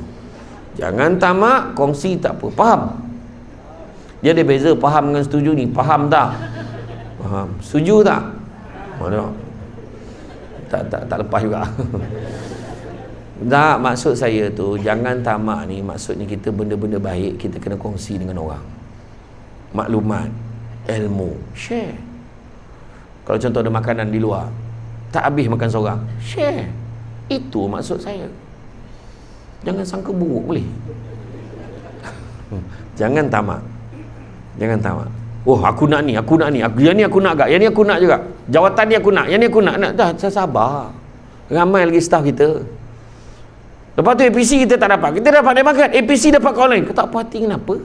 Jangan tamak, kongsi tak apa. Faham? Dia ada beza faham dengan setuju ni. Faham tak? Faham. Setuju tak? Mana? Tak lepas juga. Tak, maksud saya tu, jangan tamak ni, maksudnya kita benda-benda baik kita kena kongsi dengan orang. Maklumat, ilmu, share. Kalau contoh ada makanan di luar, tak habis makan seorang, share. Itu maksud saya. Jangan sangka buruk boleh. Jangan tamak. Jangan tamak. Oh, aku nak ni. Yang ni aku nak agak. Yang ni aku nak juga. Jawatan ni aku nak. Yang ni aku nak. Dah, saya sabar. Ramai lagi staff kita. Lepas tu APC kita tak dapat. Kita dapat dia makan. APC dapat call lain. Kau tak puas hati kenapa?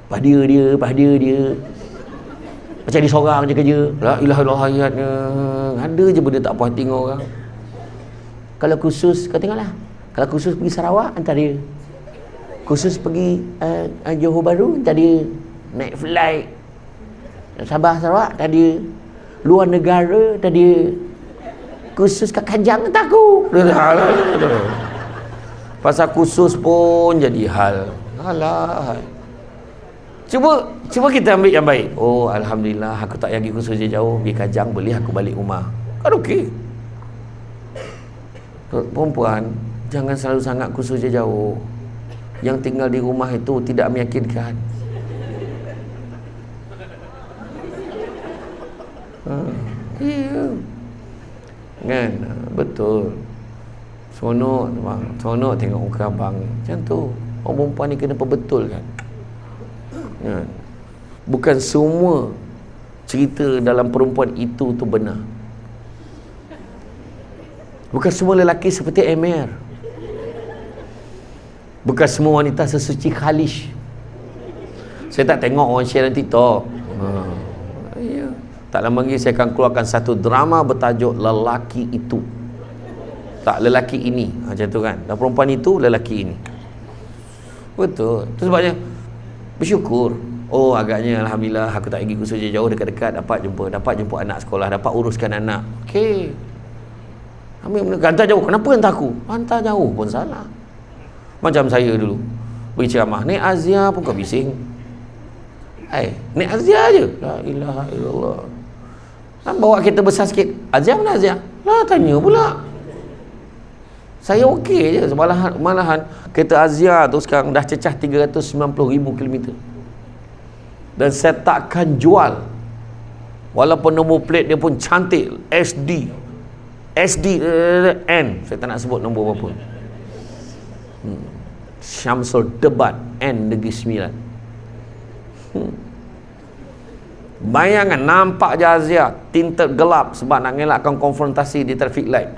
Pada dia. Macam dia seorang je kerja. La ilaha illallah ayatnya. Ada je benda tak puas hati dengan orang. Kalau khusus, kau tengoklah. Kalau khusus pergi Sarawak, hantar dia. Khusus pergi Johor Bahru, hantar dia. Naik flight Sabah Sarawak, hantar dia. Luar negara, hantar dia. Khusus kat Kajang, hantar aku. Pasal khusus pun jadi hal. Alah. Cuba kita ambil yang baik. Oh, alhamdulillah, aku tak pergi khusus jauh, pergi Kajang, boleh aku balik rumah. Kan okey. Perempuan jangan selalu sangat khusus jauh. Yang tinggal di rumah itu tidak meyakinkan. Iya. Kan? Betul. Seronok tengok muka abang. Macam tu. Orang perempuan ni kena perbetulkan. Kan? Bukan semua cerita dalam perempuan itu tu benar. Bukan semua lelaki seperti Emir. Bukan semua wanita sesuci Khalish. Saya tak tengok orang share dalam TikTok. Ya. Tak lama lagi saya akan keluarkan satu drama bertajuk Lelaki Itu. Tak, lelaki ini. Macam tu kan. Dan perempuan itu, lelaki ini. Betul. Itu sebabnya bersyukur. Oh, agaknya alhamdulillah aku tak pergi khusus jauh, dekat-dekat dapat jumpa anak sekolah, dapat uruskan anak. Okey. Ambil benda, hantar jauh. Kenapa hantar aku? Hantar jauh pun salah. Macam saya dulu beri ceramah, naik Azia pun kau bising. Naik Azia je. La ilaha illallah. Bawa kereta besar sikit. Azhar mana Azhar? Lah tanya pula. Saya okey je. Malahan kereta Azhar tu sekarang dah cecah 390,000 km. Dan saya takkan jual. Walaupun nombor plate dia pun cantik, N, saya tak nak sebut nombor apa. Syamsul Debat N Negeri Sembilan. Bayangkan nampak je Azhar tinted gelap sebab nak ngelakkan konfrontasi di traffic light.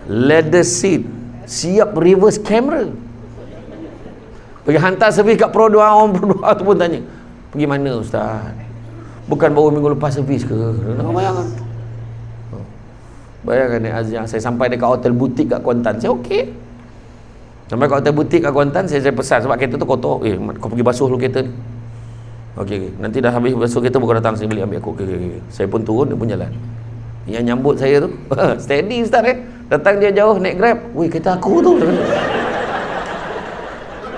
Leather seat, siap reverse camera. Pergi hantar servis kat Pro 2, orang Pro 2 tu pun tanya, pergi mana Ustaz? Bukan baru minggu lepas servis ke? Bayangkan. Bayangkan ni Azhar, saya sampai dekat hotel butik kat Kuantan, saya okey. Sampai kat hotel butik kat Kuantan, saya pesan sebab kereta tu kotor. Kau pergi basuh dulu kereta ni. Okey. Nanti dah habis basuh kereta baru datang saya beli ambil aku. Okey. Saya pun turun, dia pun jalan. Yang nyambut saya tu, steady Ustaz Datang dia jauh naik Grab. Weh, kereta aku tu.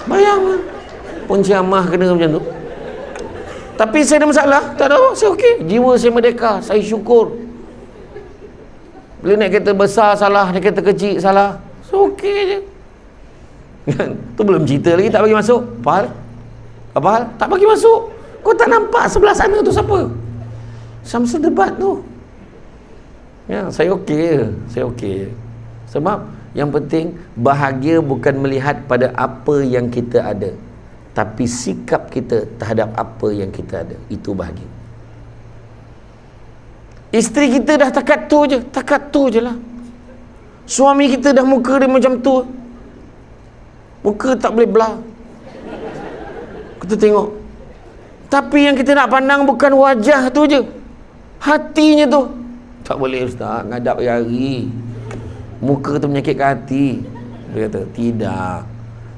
Bayangkan. Punca amah kena macam tu. Tapi saya ada masalah. Tak ada, saya okey. Jiwa saya merdeka, saya syukur. Bila naik kereta besar salah, naik kereta kecil salah. So okey je. Tu belum cerita lagi tak bagi masuk. Apa hal? Tak bagi masuk. Kau tak nampak sebelah sana tu siapa? Syamsul Debat tu. Ya, saya okey je. Saya okey je. Sebab yang penting bahagia bukan melihat pada apa yang kita ada, tapi sikap kita terhadap apa yang kita ada. Itu bahagia. Isteri kita dah takat tu je lah. Suami kita dah muka dia macam tu, muka tak boleh belah. Kita tengok. Tapi yang kita nak pandang bukan wajah tu je, hatinya tu. Tak boleh Ustaz, ngadap hari muka tu menyakitkan hati. Dia kata, tidak.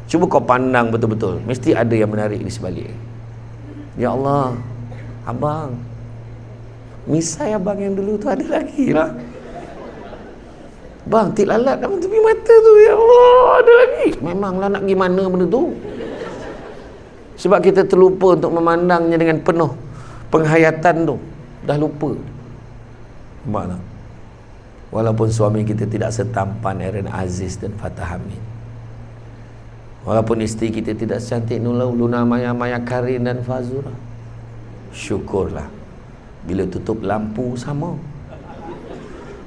Cuba kau pandang betul-betul, mesti ada yang menarik di sebalik. Ya Allah, abang, misai abang yang dulu tu ada lagi lah. Bang, tik lalat dalam tepi mata tu, ya Allah, ada lagi. Memanglah nak gimana benda tu. Sebab kita terlupa untuk memandangnya dengan penuh penghayatan tu. Dah lupa. Nampak tak? Walaupun suami kita tidak setampan Aaron Aziz dan Fatah Hamid, walaupun isteri kita tidak secantik Luna Maya Karin dan Fazura, syukurlah. Bila tutup lampu sama.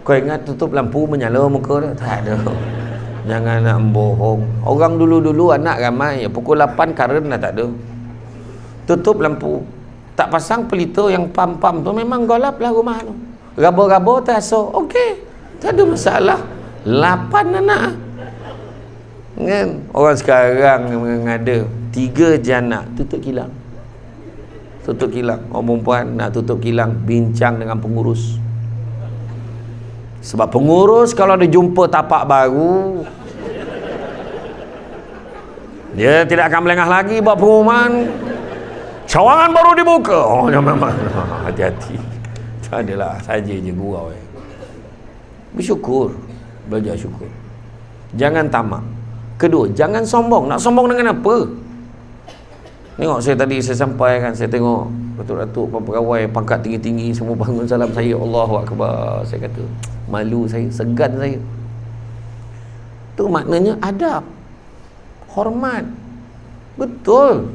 Kau ingat tutup lampu menyala muka dia? Tak ada. Jangan nak bohong. Orang dulu-dulu anak ramai, pukul 8 karen dah tak ada. Tutup lampu, tak pasang pelita yang pam-pam tu, memang golap lah rumah tu. Rabo-rabo terasa okey, tak ada masalah. 8 anak kan? Orang sekarang ada 3 jana tutup kilang. Tutup kilang. Orang perempuan nak tutup kilang, bincang dengan pengurus. Sebab pengurus kalau dia jumpa tapak baru, dia tidak akan melengah lagi buat pengumuman, cawangan baru dibuka. Oh, memang hati-hati. Tak adalah, saja je gurau. Bersyukur, belajar syukur. Jangan tamak. Kedua, jangan sombong. Nak sombong dengan apa? Tengok saya tadi, saya sampai kan, saya tengok datuk-datuk pegawai pangkat tinggi-tinggi semua bangun salam saya, Allahu Akbar. Saya kata, malu saya, segan saya. Tu maknanya adab, hormat. Betul.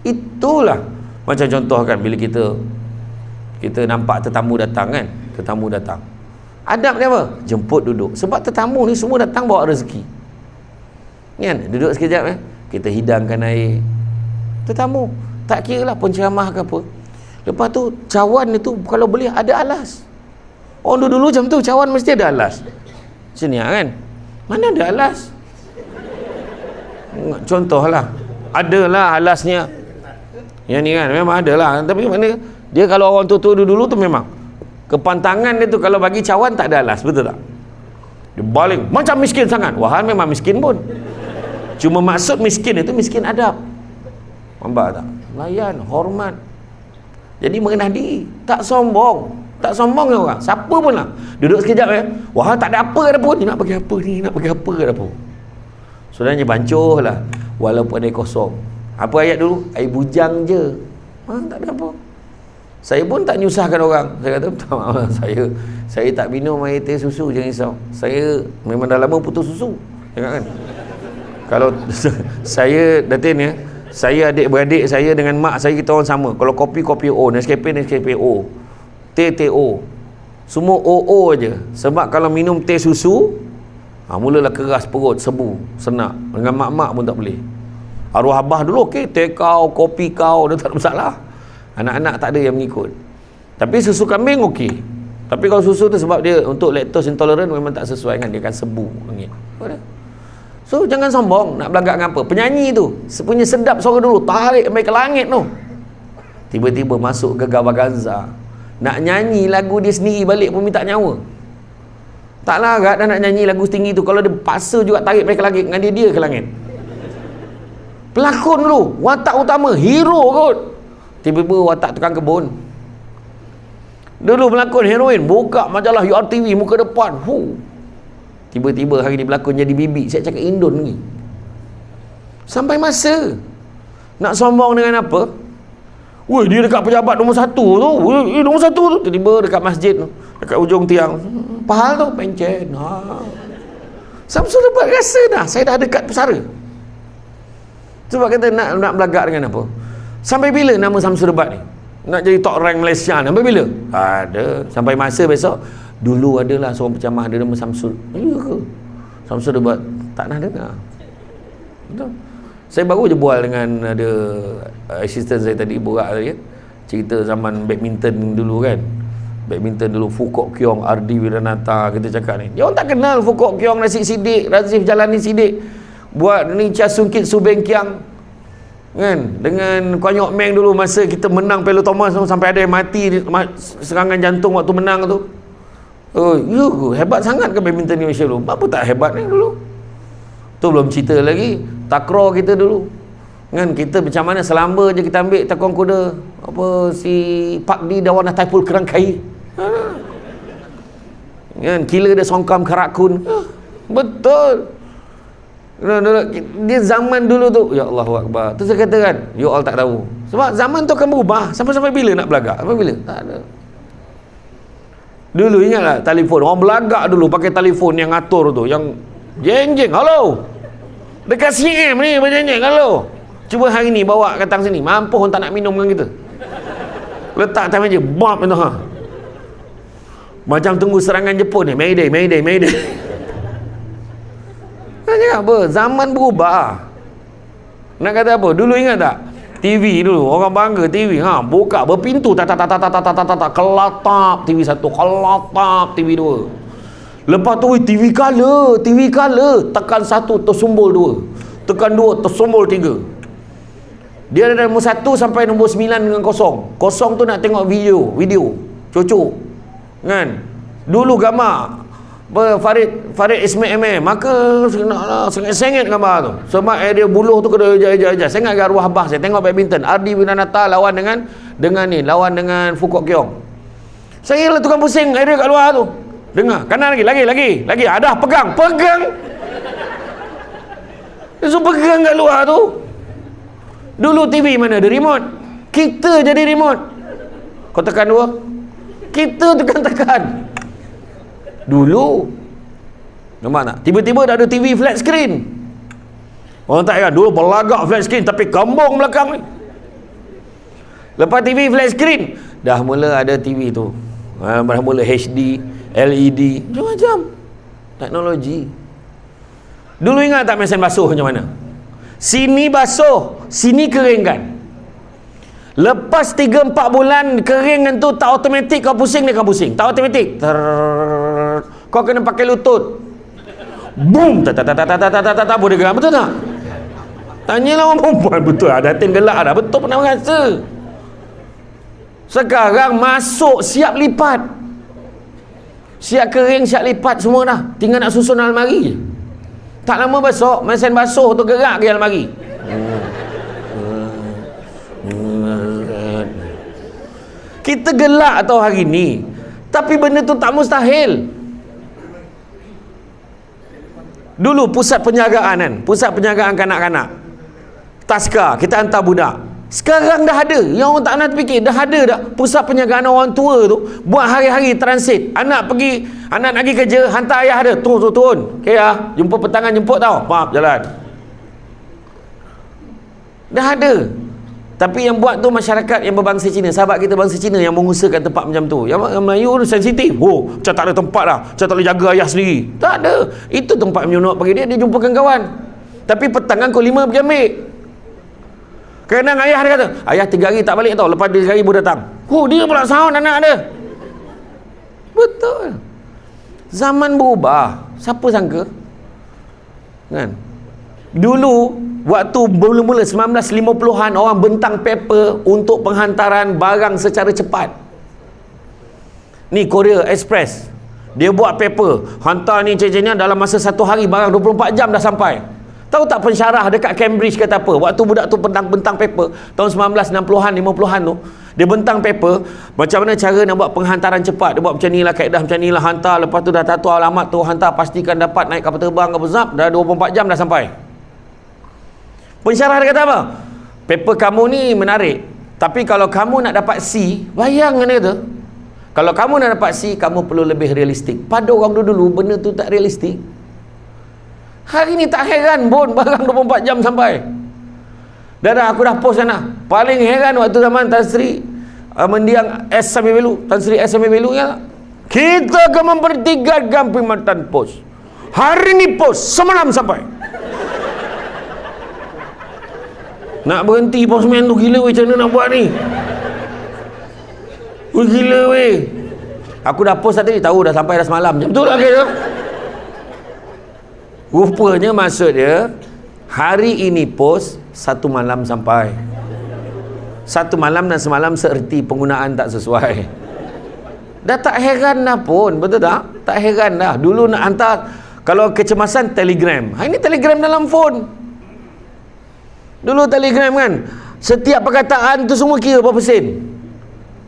Itulah. Macam contoh kan, bila kita nampak tetamu datang kan, tetamu datang, adab dia apa? Jemput, duduk. Sebab tetamu ni semua datang bawa rezeki kan, duduk sekejap kita hidangkan air. Tetamu, tak kira lah penceramah ke apa. Lepas tu cawan itu kalau boleh ada alas. Orang dulu macam tu, cawan mesti ada alas. Sini kan, mana ada alas? Contohlah, adalah alasnya. Yang ni kan memang adalah, tapi mana dia kalau orang tua dulu tu memang kepantangan dia tu, kalau bagi cawan tak ada alas, betul tak? Dia baling macam miskin sangat. Wah, memang miskin pun. Cuma maksud miskin itu miskin adab. Nampak tak? Layan, hormat. Jadi mengenal diri, tak sombong. Tak sombong orang. Siapa pun lah. Duduk sekejap wah, tak ada apa dah pun. Ni nak bagi apa ni? Nak bagi apa dah pun? Sebenarnya bancuh lah. Walaupun ada kosong. Apa ayat dulu? Air bujang je. Tak ada apa. Saya pun tak nyusahkan orang. Saya kata, minta maaf, saya tak minum air teh susu, jangan risau. Saya memang dah lama putus susu. Jangan kan? Kalau saya, Datin ya, saya adik-beradik saya dengan mak saya, kita orang sama. Kalau kopi, kopi O, Nescafe O, teh O. Semua O aja. Sebab kalau minum teh susu, mulalah keras perut, sebu, senak. Dengan mak-mak pun tak boleh. Arwah abah dulu okey, teh kau, kopi kau, dah tak ada masalah. Anak-anak tak ada yang mengikut. Tapi susu kambing okey. Tapi kalau susu tu sebab dia untuk lactose intolerant memang tak sesuai kan, dia akan sebu. So jangan sombong nak belagak dengan apa. Penyanyi tu punya sedap suara dulu, tarik sampai ke langit tu. Tiba-tiba masuk ke Gavaganza, nak nyanyi lagu dia sendiri balik pun minta nyawa. Tak larat dah nak nyanyi lagu setinggi tu. Kalau dia paksa juga tarik sampai ke langit, dengan dia ke langit. Pelakon dulu, watak utama, hero kot. Tiba-tiba watak tukang kebun. Dulu pelakon heroin, buka majalah URTV muka depan. Tiba-tiba hari ni pelakon jadi bibik. Saya cakap Indon ni. Sampai masa nak sombong dengan apa? Weh, dia dekat pejabat nombor 1 tu. Nombor 1 tu. Tiba-tiba dekat masjid tu, dekat ujung tiang. Pahal tu, pencen. Samsul dapat rasa dah, saya dah dekat pesara. Sebab kata nak belagak dengan apa? Sampai bila nama Samsul Debat ni? Nak jadi top rank Malaysia ni? Sampai bila? Ada. Sampai masa besok, dulu adalah seorang pencamah ada nama Samsul. Ya ke? Samsul Debat tak nak dengar. Betul. Saya baru je bual dengan ada assistant saya tadi, borak tadi, cerita zaman badminton dulu kan. Badminton dulu, Fukok Kiong, Ardi Wiranata, kita cakap ni. Dia orang tak kenal Fukok Kiong, Nasib Siddiq, Razif Jalani Siddiq. Buat ni Chia Sungkit Subeng Kiang kan, dengan Kuanyok Meng dulu masa kita menang Piala Thomas sampai ada yang mati serangan jantung waktu menang tu. Hebat sangat ke badminton Indonesia dulu? Apa tak hebat ni dulu? Tu belum cerita lagi takraw kita dulu kan, kita macam mana selamba je kita ambil takraw kuda apa si Pak Di Dawan Taipul Kerangkai kan, killer dia songkam karakun. Betul. Dia zaman dulu tu, ya Allahu Akbar. Tu saya kata kan, you all tak tahu. Sebab zaman tu akan berubah. Sampai-sampai bila nak belagak? Sampai bila? Tak ada. Dulu ingatlah telefon. Orang belagak dulu pakai telefon yang atur tu, yang jeng-jeng. Halo. Dekat CM ni berjeng-jeng. Halo. Cuba hari ni bawa datang sini. Mampu orang tak nak minum dengan kita. Letak atas meja. Bop tu ha. Macam tunggu serangan Jepun ni. Mayday, Mayday, Mayday. Nak apa? Zaman berubah. Nak kata apa? Dulu ingat tak? TV dulu, orang bangga TV. Buka berpintu, kelatap TV 1, kelatap TV 2. Lepas tu TV color, tekan 1 tersumbul 2. Tekan 2 tersumbul 3. Dia ada nombor 1 sampai nombor 9 dengan kosong. Kosong tu nak tengok video. Cucuk. Kan? Dulu gambar Farid Ismail MM, maka sengit-sengit gambar tu. Sebab dia buluh tu kena eja-eja. Saya ingat arwah abah saya tengok badminton, Ardi Winanata lawan dengan lawan dengan Fukok Kiong. Saya lah tukang pusing air kat luar tu. Dengar, kanan lagi. Ada pegang. Dia suruh pegang kat luar tu. Dulu TV mana ada remote? Kita jadi remote. Kau tekan 2. Kita tekan. Dulu nampak tak? Tiba-tiba dah ada TV flat screen. Orang tak ingat dulu belagak flat screen tapi kembung belakang ni. Lepas TV flat screen dah mula ada TV tu. Dah mula HD, LED, macam-macam teknologi. Dulu ingat tak mesin basuh macam mana? Sini basuh, sini keringkan. Lepas 3-4 bulan keringan tu tak automatik, kau pusing dia akan pusing. Tak automatik. Kau kena pakai lutut. Boom. Boleh gerak betul tak? Tanyalah orang perempuan. Betul lah, Datin gelak dah. Betul pernah rasa. Sekarang masuk siap lipat. Siap kering, siap lipat semua dah. Tinggal nak susun almari je. Tak lama besok mesin basuh tu gerak ke almari. Kita gelak tau hari ni, tapi benda tu tak mustahil. Dulu pusat penjagaan kanak-kanak taska, kita hantar budak. Sekarang dah ada, yang orang tak nak fikir, dah ada dah pusat penjagaan orang tua tu, buat hari-hari transit. Anak nak pergi kerja, hantar ayah dia, turun. Okay lah, jumpa petangan jemput tau, maaf jalan. Dah ada. Tapi yang buat tu masyarakat yang berbangsa Cina, sahabat kita bangsa Cina yang mengusahakan tempat macam tu. Yang Melayu tu sensitif. Oh, macam tak ada tempat lah, macam tak boleh jaga ayah sendiri. Tak ada. Itu tempat menyonok bagi dia jumpakan kawan. Tapi petang kan pukul 5 pergi ambil. Kadang ayah dia kata, ayah 3 hari tak balik tau, lepas 3 hari baru datang. Oh, dia pula sound anak dia. Betul. Zaman berubah. Siapa sangka? Kan? Dulu, waktu mula-mula 1950-an, orang bentang paper untuk penghantaran barang secara cepat. Ni Korea Express. Dia buat paper, hantar ni cecenya dalam masa 1 hari, barang 24 jam dah sampai. Tahu tak pensyarah dekat Cambridge kata apa? Waktu budak tu bentang paper tahun 1960-an 50-an tu, dia bentang paper macam mana cara nak buat penghantaran cepat. Dia buat macam ni lah, kaedah macam ni lah, hantar, lepas tu dah tahu alamat tu, hantar, pastikan dapat naik kapal terbang apa zap, dah 24 jam dah sampai. Pensyarah dia kata apa? Paper kamu ni menarik, tapi kalau kamu nak dapat C, bayang dia kata, kalau kamu nak dapat C, kamu perlu lebih realistik. Pada orang dulu benda tu tak realistik. Hari ni tak heran pun barang 24 jam sampai. Dah aku dah post sana. Paling heran waktu zaman Tan Sri mendiang S sampai Belu, Tan Sri S sampai Belu ya. Kita akan mempertigakan perkhidmatan pos. Hari ni pos semalam sampai. Nak berhenti posmen tu gila weh, macam mana nak buat ni? Weh gila weh. Aku dah post tadi, tahu dah sampai dah semalam. Macam tu lah kira. Rupanya maksud dia, hari ini pos, 1 malam sampai. 1 malam dan semalam seerti, penggunaan tak sesuai. Dah tak heran dah pun, betul tak? Tak heran dah. Dulu nak hantar, kalau kecemasan telegram. Hari ni telegram dalam phone. Dulu telegram kan, setiap perkataan tu semua kira berapa sen.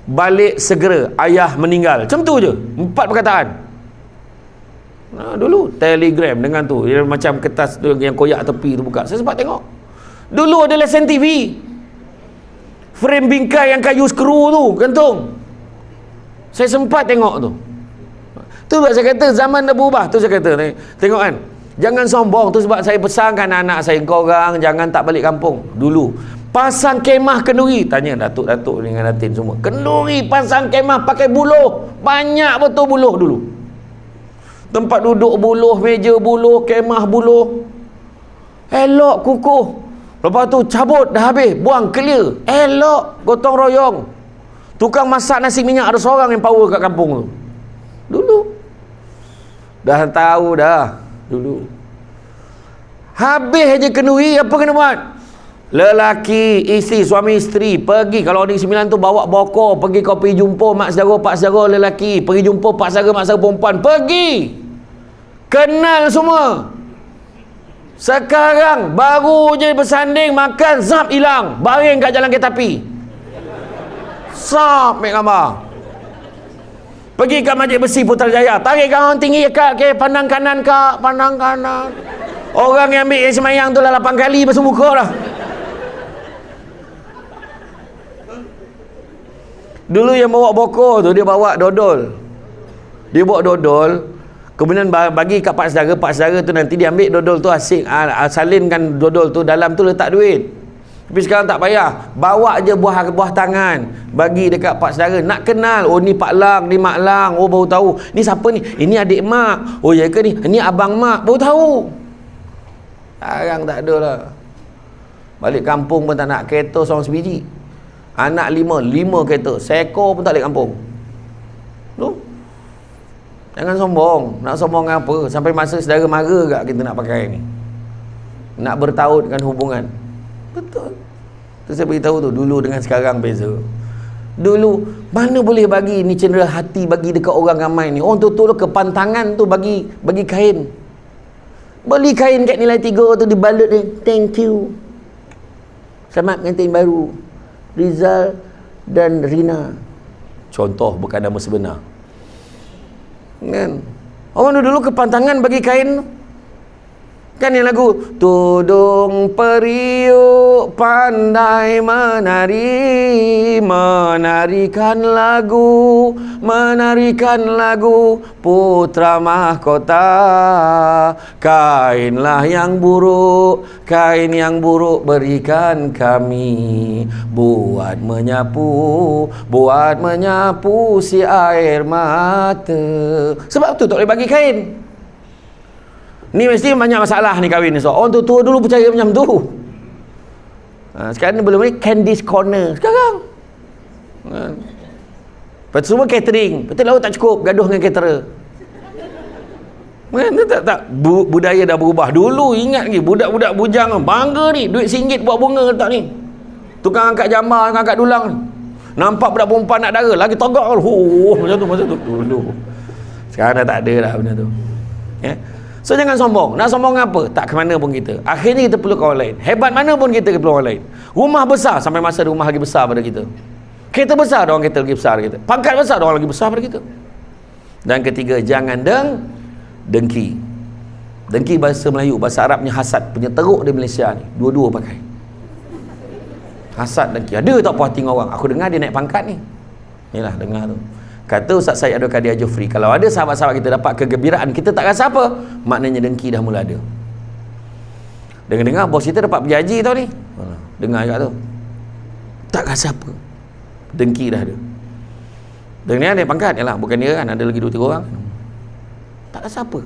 Balik segera, ayah meninggal. Macam tu je, 4 perkataan. Nah, dulu telegram dengan tu dia macam kertas tu yang koyak tepi tu buka. Saya sempat tengok. Dulu ada lesen TV. Frame bingkai yang kayu skru tu gantung. Saya sempat tengok tu. Tu sebab saya kata zaman dah berubah. Tu saya kata tengok kan. Jangan sombong. Tu sebab saya pesankan anak saya, kau orang jangan tak balik kampung. Dulu pasang kemah kenduri. Tanya datuk-datuk dengan Datin semua. Kenduri pasang kemah pakai buluh. Banyak betul buluh dulu. Tempat duduk buluh, meja buluh, kemah buluh. Elok kukuh. Lepas tu cabut dah habis, buang clear. Elok, gotong royong. Tukang masak nasi minyak ada seorang yang power kat kampung tu. Dulu. Dah tahu dah. Dulu. Habis aja kenduri, apa kena buat? Lelaki, isteri, suami isteri pergi, kalau Negeri Sembilan tu bawa bokor, pergi kau pergi jumpa mak saudara, pak saudara lelaki, pergi jumpa pak saudara, mak saudara perempuan, pergi. Kenal semua. Sekarang baru je bersanding makan, zap hilang, baring kat jalan kereta api. Zap ambil gambar. Pergi kat Masjid Besi Putrajaya, tarik kawan tinggi kak, okay, pandang kanan kak, pandang kanan. Orang yang ambil semayang tu lah 8 kali basuh muka lah. Dulu yang bawa bokor tu, dia bawa dodol. Dia bawa dodol, kemudian bagi kat pak saudara tu nanti dia ambil dodol tu, salinkan dodol tu, dalam tu letak duit. Tapi sekarang tak payah, bawa je buah tangan, bagi dekat pak saudara, nak kenal, oh ni Pak Lang, ni Mak Lang, oh baru tahu, ni siapa ni, ini adik mak, oh ya ke ni abang mak, baru tahu. Sekarang tak ada lah. Balik kampung pun tak nak, kereta seorang sebiji, anak 5 kereta, seekor pun tak balik kampung tu. Jangan sombong. Nak sombong apa? Sampai masa saudara mara kat kita nak pakai ni, nak bertautkan hubungan. Betul. Tu saya beritahu tu, dulu dengan sekarang beza. Dulu mana boleh bagi ni cenderai hati bagi dekat orang ramai ni. Orang tu kepantangan tu bagi kain. Beli kain kat nilai 3 tu, dibalut dia, thank you, selamat pengantin baru Rizal dan Rina. Contoh bukan nama sebenar. Kan? Orang dulu kepantangan bagi kain. Kan yang lagu tudung periuk pandai menari, menarikan lagu putra mahkota. Kain yang buruk berikan kami, buat menyapu si air mata. Sebab tu tak boleh bagi kain. Ni mesti banyak masalah ni kahwin ni. So, orang tua dulu percaya macam tu. Sekarang ni belum ni Candice Corner sekarang. Lepas tu semua catering. Betul laut tak cukup, gaduh dengan caterer. Budaya dah berubah. Dulu ingat lagi budak-budak bujang bangga ni, duit RM1 buat bunga letak ni. Tukang angkat jamar, tukang angkat dulang ni. Nampak budak perempuan nak dara, lagi tegak macam tu dulu. Sekarang dah tak ada dah benda tu. Ya. So jangan sombong. Nak sombong apa? Tak ke mana pun kita. Akhirnya kita perlu orang lain. Hebat mana pun kita perlu orang lain. Rumah besar sampai masa rumah lagi besar pada kita. Kereta besar ada orang kereta lagi besar kita. Pangkat besar ada orang lagi besar pada kita. Dan ketiga, jangan dengki. Dengki bahasa Melayu, bahasa Arabnya hasad. Punya teruk di Malaysia ni. Dua-dua pakai. Hasad, dengki. Ada tak puas hati dengan orang? Aku dengar dia naik pangkat ni. Inilah dengar tu. Kata Ustaz Syed Abdul Qadir Jufri, kalau ada sahabat-sahabat kita dapat kegembiraan, kita tak rasa apa, maknanya dengki dah mula ada. Dengar-dengar bos kita dapat pergi haji tau ni. Dengar kat tu. Tak rasa apa. Dengki dah ada. Dengar dia pangkat, yalah, bukan dia kan, ada lagi 2-3 orang. Tak rasa apa.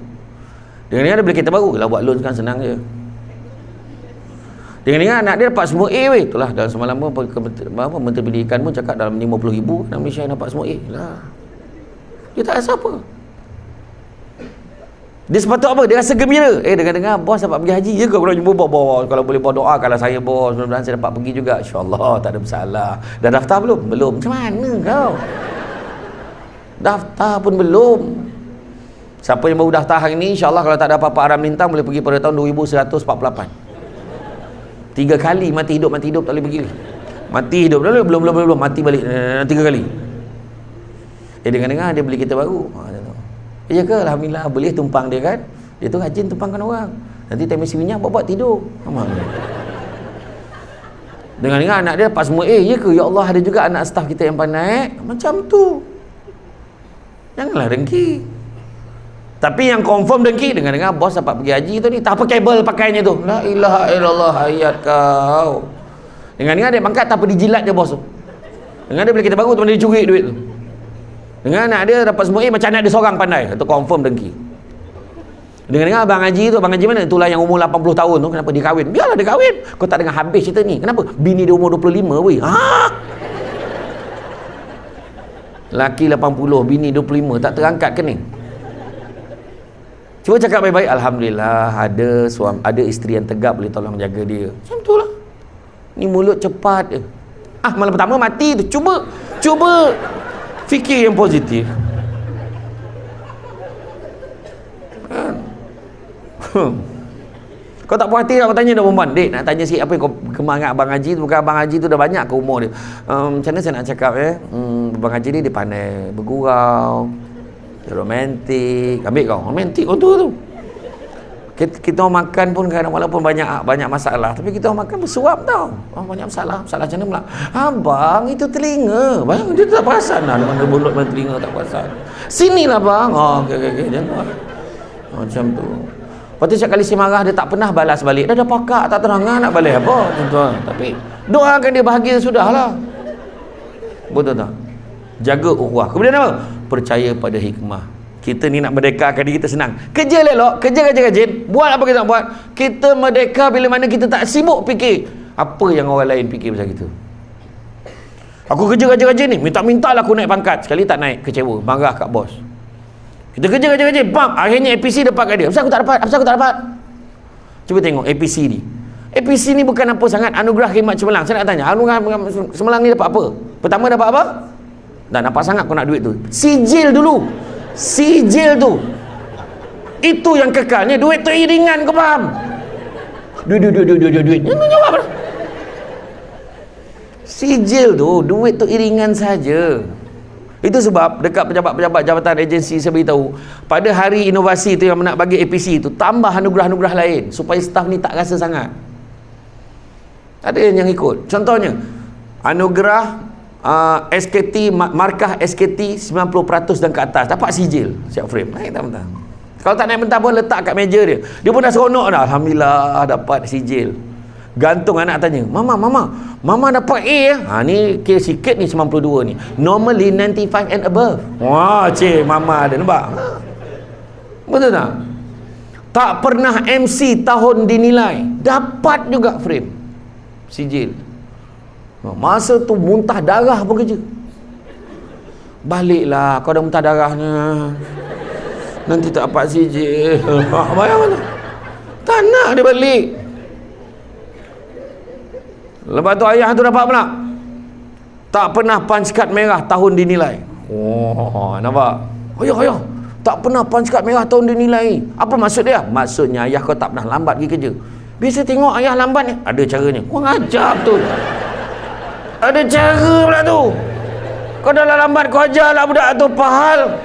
Dengar dia beli kereta baru, kalau buat loan sekarang senang je. Dengar anak dia dapat semua A weh. Itulah dalam semalam pun Menteri Pendidikan pun cakap dalam 50,000 dalam Malaysia yang dapat semua A lah. Dia tak rasa apa. Dia sepatut apa? Dia rasa gembira. Dengar-dengar bos dapat pergi haji je ke? Kalau jumpa bos, kalau boleh bawa doa, kalau saya bos, mudah-mudahan saya dapat pergi juga. InsyaAllah tak ada masalah. Dah daftar belum? Belum. Macam mana kau? Daftar pun belum. Siapa yang baru daftar hari ni, insyaAllah kalau tak ada apa-apa haram lintang, boleh pergi pada tahun 2148. 3 kali mati hidup tak boleh pergi. Mati hidup belum mati balik 3 kali. Dengar-dengar dia beli kereta baru. Ya ke? Alhamdulillah, boleh tumpang dia kan. Dia tu rajin tumpangkan orang. Nanti time isi minyak buat tidur. Dengar-dengar anak dia dapat semua ya ke? Ya Allah, ada juga anak staf kita yang pandai. Macam tu. Janganlah dengki. Tapi yang confirm dengki, dengar-dengar bos dapat pergi haji tu ni, tak apa kabel pakainya tu. La ilaha illallah, ayat kau. Dengar-dengar dia pangkat tak apa dijilat je bos tu. Dengar dia beli kereta baru tu, dia curi duit tu. Dengar anak dia dapat semua macam anak dia seorang pandai. Itu confirm dengki. Dengar-dengar abang haji tu, abang haji mana? Itulah yang umur 80 tahun tu, kenapa dia kahwin? Biarlah dia kahwin. Kau tak dengar habis cerita ni. Kenapa? Bini dia umur 25 weh. Laki 80, bini 25, tak terangkat ke ni? Cuba cakap baik-baik. Alhamdulillah ada isteri yang tegap boleh tolong jaga dia. Macam tu lah. Ni mulut cepat je. Malam pertama mati tu. Cuba fikir yang positif. Kau tak puas hati tak? Kau tanya dah perempuan, Dek nak tanya sikit, apa yang kau gemar dengan Abang Haji tu? Bukan Abang Haji tu dah banyak ke umur dia. Macam mana saya nak cakap Abang Haji ni dia pandai bergurau, dia romantik. Ambil kau romantik kau tu. Kita orang makan pun kadang walaupun banyak masalah, tapi kita orang makan bersuap tau. Banyak masalah macam mana pula? Abang itu telinga. Bang dia tak perasan lah mana mulut mana telinga tak perasan. Sinilah bang. Okey jangan. Macam tu. Lepas tu setiap kali saya marah dia tak pernah balas balik. Dah pakak tak terangan nak balas apa tuan-tuan. Tapi doakan dia bahagia sudahlah. Betul tak? Jaga ukhuwah. Kemudian apa? Percaya pada hikmah. Kita ni nak merdekakan diri kita senang. Kerja elok, kerja rajin, buat apa kita nak buat. Kita merdeka bila mana kita tak sibuk fikir apa yang orang lain fikir pasal kita. Aku kerja rajin ni, minta-mintalah aku naik pangkat. Sekali tak naik, kecewa, marah kat bos. Kita kerja rajin, bam, akhirnya APC dapat kat dia. Kenapa aku tak dapat? Cuba tengok APC ni. APC ni bukan apa sangat anugerah khidmat cemerlang. Saya nak tanya, anugerah cemerlang ni dapat apa? Pertama dapat apa? Dah nampak sangat kau nak duit tu. Sijil dulu. Sijil tu. Itu yang kekalnya. Duit tu iringan, kau faham? Duit. Jawab. Sijil tu, duit tu iringan saja. Itu sebab dekat pejabat-pejabat jabatan agensi saya beritahu, pada hari inovasi tu yang nak bagi APC tu, tambah anugerah-anugerah lain supaya staf ni tak rasa sangat. Ada yang ikut. Contohnya, anugerah SKT, markah SKT 90% dan ke atas, dapat sijil siap frame. Naik tak mentah. Kalau tak naik mentah pun letak kat meja dia. Dia pun dah seronok dah. Alhamdulillah dapat sijil. Gantung anak tanya, Mama dapat A ya? Ni kira sikit ni 92 ni. Normally 95 and above. Wah, cik, Mama ada nampak? Betul tak? Tak pernah MC tahun dinilai, dapat juga frame sijil. Masa tu muntah darah pun kerja. Baliklah, kau dah muntah darahnya, nanti tak dapat sijil. Bayang mana? Tak nak dia balik. Lepas tu ayah tu dapat pula, tak pernah punch card merah tahun dinilai. Oh, nampak? Ayah, tak pernah punch card merah tahun dinilai. Apa maksud dia? Maksudnya ayah kau tak pernah lambat pergi kerja. Biasa tengok ayah lambat ni, ada caranya. Kau ajar betul. Ada cara pula tu. Kau dah lambat, kau ajarlah budak tu pahal.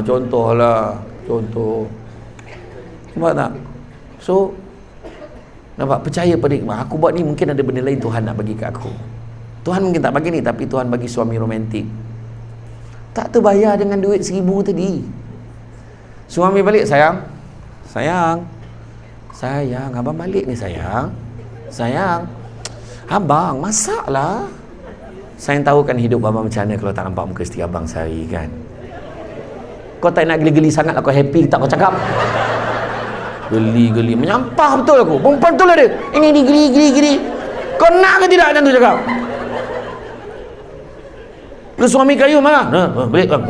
Contohlah, contoh. Nampak tak? So, nampak, percaya pada hikmah. Aku buat ni mungkin ada benda lain Tuhan nak bagi kat aku. Tuhan mungkin tak bagi ni, tapi Tuhan bagi suami romantik. Tak terbayar dengan duit 1,000 tadi. Suami balik, sayang, abang balik ni sayang. Abang, masaklah. Saya tahu kan hidup abang macam mana kalau tak nampak muka isteri abang sehari kan. Kau tak nak geli-geli sangat lah, kau happy tak kau cakap? Geli-geli, menyampah betul aku. Perempuan betul lah dia. Ini geli-geli. Kau nak ke tidak macam tu cakap? Lu suami kayu marah. Balik bang.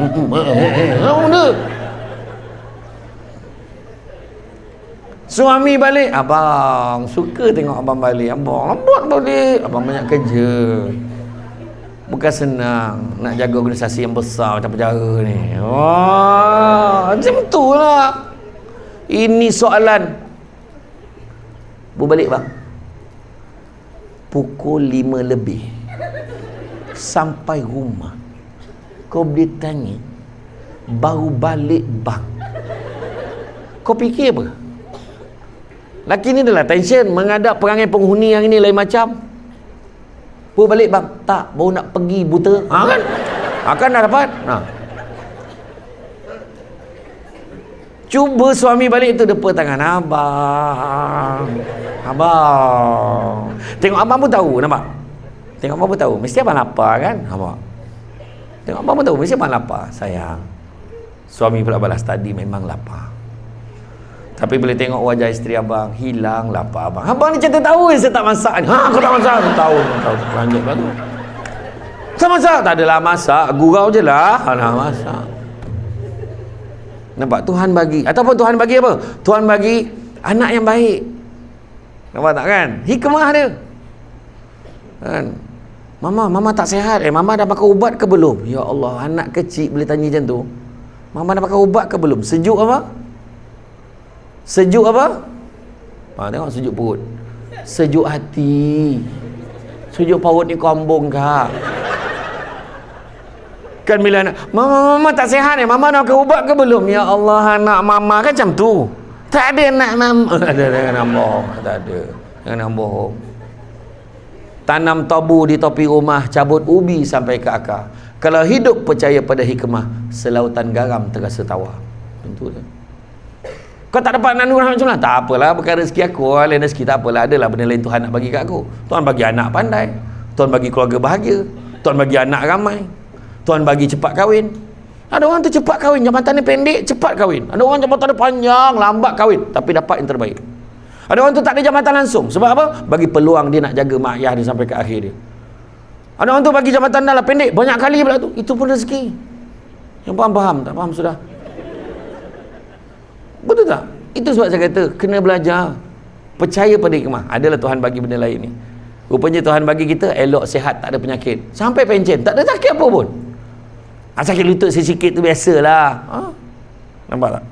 Suami balik, abang suka tengok abang balik. Abang lambat balik. Abang banyak kerja. Bukan senang nak jaga organisasi yang besar macam penjara ni. Wah, macam tu lah. Ini soalan. Berbalik bang, pukul 5 lebih sampai rumah, kau boleh tanya baru balik bang. Kau fikir apa? Laki ni adalah tension, menghadap perangai penghuni yang ini lain macam. Baru balik bang, tak, baru nak pergi buta. Kan? Akan dah dapat. Cuba suami balik tu depa tangan, abang. Tengok abang pun tahu, nampak? Tengok abang pun tahu, mesti abang lapar kan? Nampak? Tengok abang pun tahu, mesti abang lapar. Sayang. Suami pula balas, tadi memang lapar. Tapi bila tengok wajah isteri abang, hilang lapar abang. Abang ni cerita tahu saya tak masak ni. Aku tak masak. Tahu. Lanjut lah tu. Saya masak? Tak adalah masak. Gurau je lah. Alah masak. Nampak? Tuhan bagi. Ataupun Tuhan bagi apa? Tuhan bagi anak yang baik. Nampak tak kan? Hikmah dia. Kan? Mama tak sihat. Mama dah makan ubat ke belum? Ya Allah, anak kecil boleh tanya macam tu. Mama dah makan ubat ke belum? Sejuk apa? Tengok sejuk perut. Sejuk hati. Sejuk perut ni kombong kak. Kan bila anak, Mama tak sihat ni, Mama nak makan ubat ke belum? Ya Allah, anak Mama kan macam tu. Tak ada anak Mama. Jangan bohong. Tak ada. Jangan bohong. Tanam tabu di topi rumah, cabut ubi sampai ke akar. Kalau hidup percaya pada hikmah, selautan garam terasa tawar. Tentu tu. Kau tak dapat anugerah macam mana? Tak apalah, bukan rezeki aku. Lain rezeki tak apalah. Adalah benda lain Tuhan nak bagi kat aku. Tuhan bagi anak pandai. Tuhan bagi keluarga bahagia. Tuhan bagi anak ramai. Tuhan bagi cepat kahwin. Ada orang tu cepat kahwin, jabatannya pendek, cepat kahwin. Ada orang jabatannya panjang, lambat kahwin, tapi dapat yang terbaik. Ada orang tu tak ada jabatan langsung. Sebab apa? Bagi peluang dia nak jaga mak ayah dia sampai ke akhir dia. Ada orang tu bagi jabatan dalam pendek, banyak kali pula tu. Itu pun rezeki. Yang faham? Tak faham sudah. Betul tak? Itu sebab saya kata kena belajar. Percaya pada hikmah. Adalah Tuhan bagi benda lain ni. Rupanya Tuhan bagi kita elok, sihat, tak ada penyakit. Sampai pencen, tak ada sakit apa pun. Sakit lutut sikit tu biasalah. Nampak tak?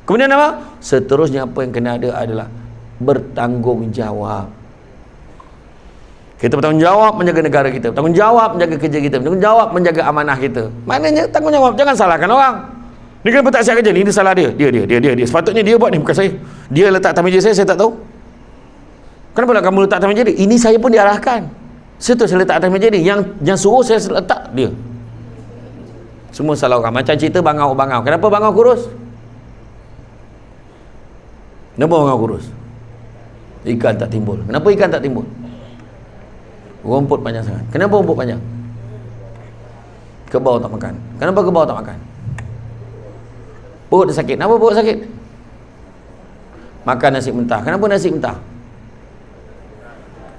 Kemudian apa? Seterusnya apa yang kena ada adalah bertanggungjawab. Kita bertanggungjawab menjaga negara kita, bertanggungjawab menjaga kerja kita, bertanggungjawab menjaga amanah kita. Maknanya tanggungjawab, jangan salahkan orang. Ni kenapa tak siap kerja ni? Ini salah dia. Dia. Sepatutnya dia buat ni, bukan saya. Dia letak atas meja saya tak tahu. Kenapa lah kamu letak atas meja dia? Ini saya pun diarahkan. Saya letak atas meja ni. Yang suruh saya letak dia. Semua salah orang. Macam cerita bangau. Kenapa bangau kurus? Kenapa bangau kurus? Ikan tak timbul. Kenapa ikan tak timbul? Rumput panjang sangat. Kenapa rumput panjang? Kebau tak makan. Kenapa kebau tak makan? Perut dia sakit. Kenapa perut sakit? Makan nasi mentah. Kenapa nasi mentah?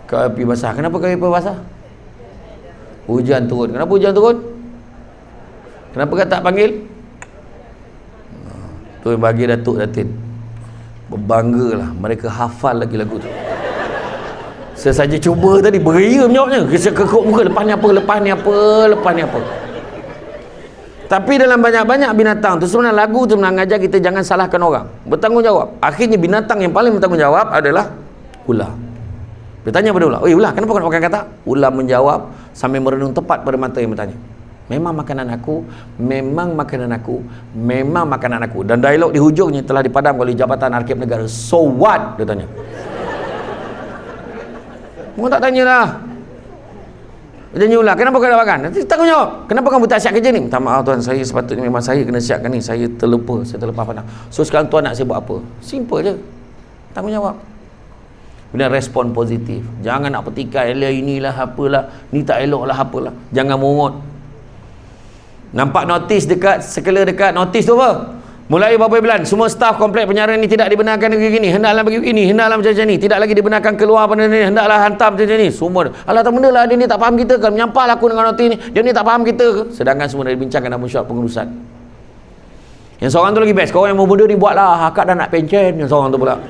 Kapi basah. Kenapa kapi basah? Hujan turun. Kenapa hujan turun? Kenapa kau tak panggil? Tu bagi Datuk Datin. Berbanggalah mereka hafal lagi lagu tu. Saya saja cuba tadi beria menjawabnya. Saya kekuk muka, lepas ni apa. Tapi dalam banyak-banyak binatang tu sebenarnya lagu tu mengajar kita jangan salahkan orang, bertanggungjawab. Akhirnya binatang yang paling bertanggungjawab adalah ular. Dia tanya pada ular, ular kenapa kau nak makan kata? Ular menjawab sambil merenung tepat pada mata yang bertanya. Memang makanan aku. Dan dialog di hujungnya telah dipadamkan oleh Jabatan Arkib Negara. So what? Dia tanya. Kau tak tanya lah. Dia tanya ular, kenapa kau nak makan? Nanti tanggungjawab. Kenapa kamu tak siap kerja ni? Minta maaf tuan, saya sepatutnya memang saya kena siapkan ni. Saya terlupa pandang. So sekarang tuan nak saya buat apa? Simple je. Tanggungjawab. Kemudian respon positif. Jangan nak petikai, inilah apalah, ni tak elok lah apalah. Jangan mungut. Nampak notis dekat, sekela dekat notis tu apa? Mulai beberapa bulan, semua staf komplek penyiaran ni tidak dibenarkan begini, hendaklah bagi begini, hendaklah macam ni, tidak lagi dibenarkan keluar benda ni, hendaklah hantar macam ni. Semua, alah tak benda lah, dia ni tak faham kita kan, menyampah laku dengan notis ni, dia ni tak faham kita. Sedangkan semua dah dibincangkan dalam mesyuarat pengurusan. Yang seorang tu lagi best, kau yang mau benda ni buatlah, akak dah nak pencen, yang seorang tu pula.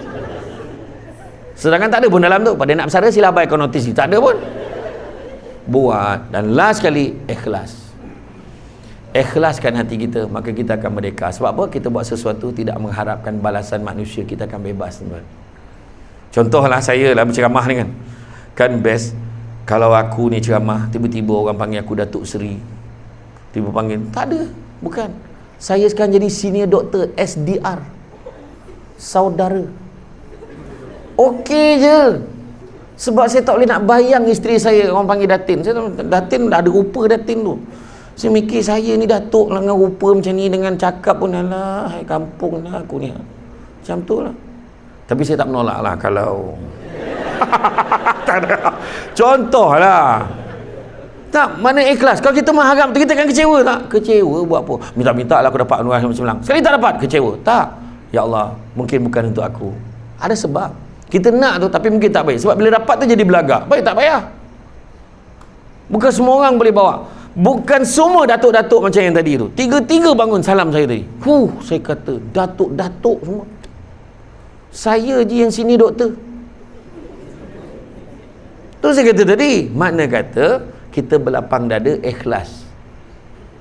Sedangkan tak ada pun dalam tu, pada nak bersara sila abaikan notis ni, tak ada pun. Buat, dan last sekali, ikhlas. Ikhlaskan hati kita, maka kita akan merdeka. Sebab apa? Kita buat sesuatu tidak mengharapkan balasan manusia, kita akan bebas, teman. Contohlah saya lah berceramah ni kan best kalau aku ni ceramah, tiba-tiba orang panggil aku Datuk Seri, tiba panggil, tak ada, bukan, saya sekarang jadi senior doktor SDR, saudara. Okey je. Sebab saya tak boleh nak bayang isteri saya orang panggil Datin. Datin dah ada rupa Datin tu. Saya mikir saya ni datuk lah dengan rupa macam ni, dengan cakap pun alah, hai kampung lah aku ni. Macam tu lah. Tapi saya tak menolak lah kalau tak ada. Contoh lah. Tak, mana ikhlas. Kalau kita mengharap tu, kita akan kecewa tak? Kecewa buat apa? Minta-minta lah aku dapat anugerah macam Sembilan. Sekali tak dapat, kecewa. Tak. Ya Allah, mungkin bukan untuk aku. Ada sebab. Kita nak tu tapi mungkin tak baik. Sebab bila dapat tu jadi belagak. Baik tak payah. Bukan semua orang boleh bawa. Bukan semua datuk-datuk macam yang tadi tu. Tiga-tiga bangun salam saya tadi. Saya kata datuk-datuk semua. Saya je yang sini doktor. Tu saya kata tadi. Makna kata kita berlapang dada, ikhlas.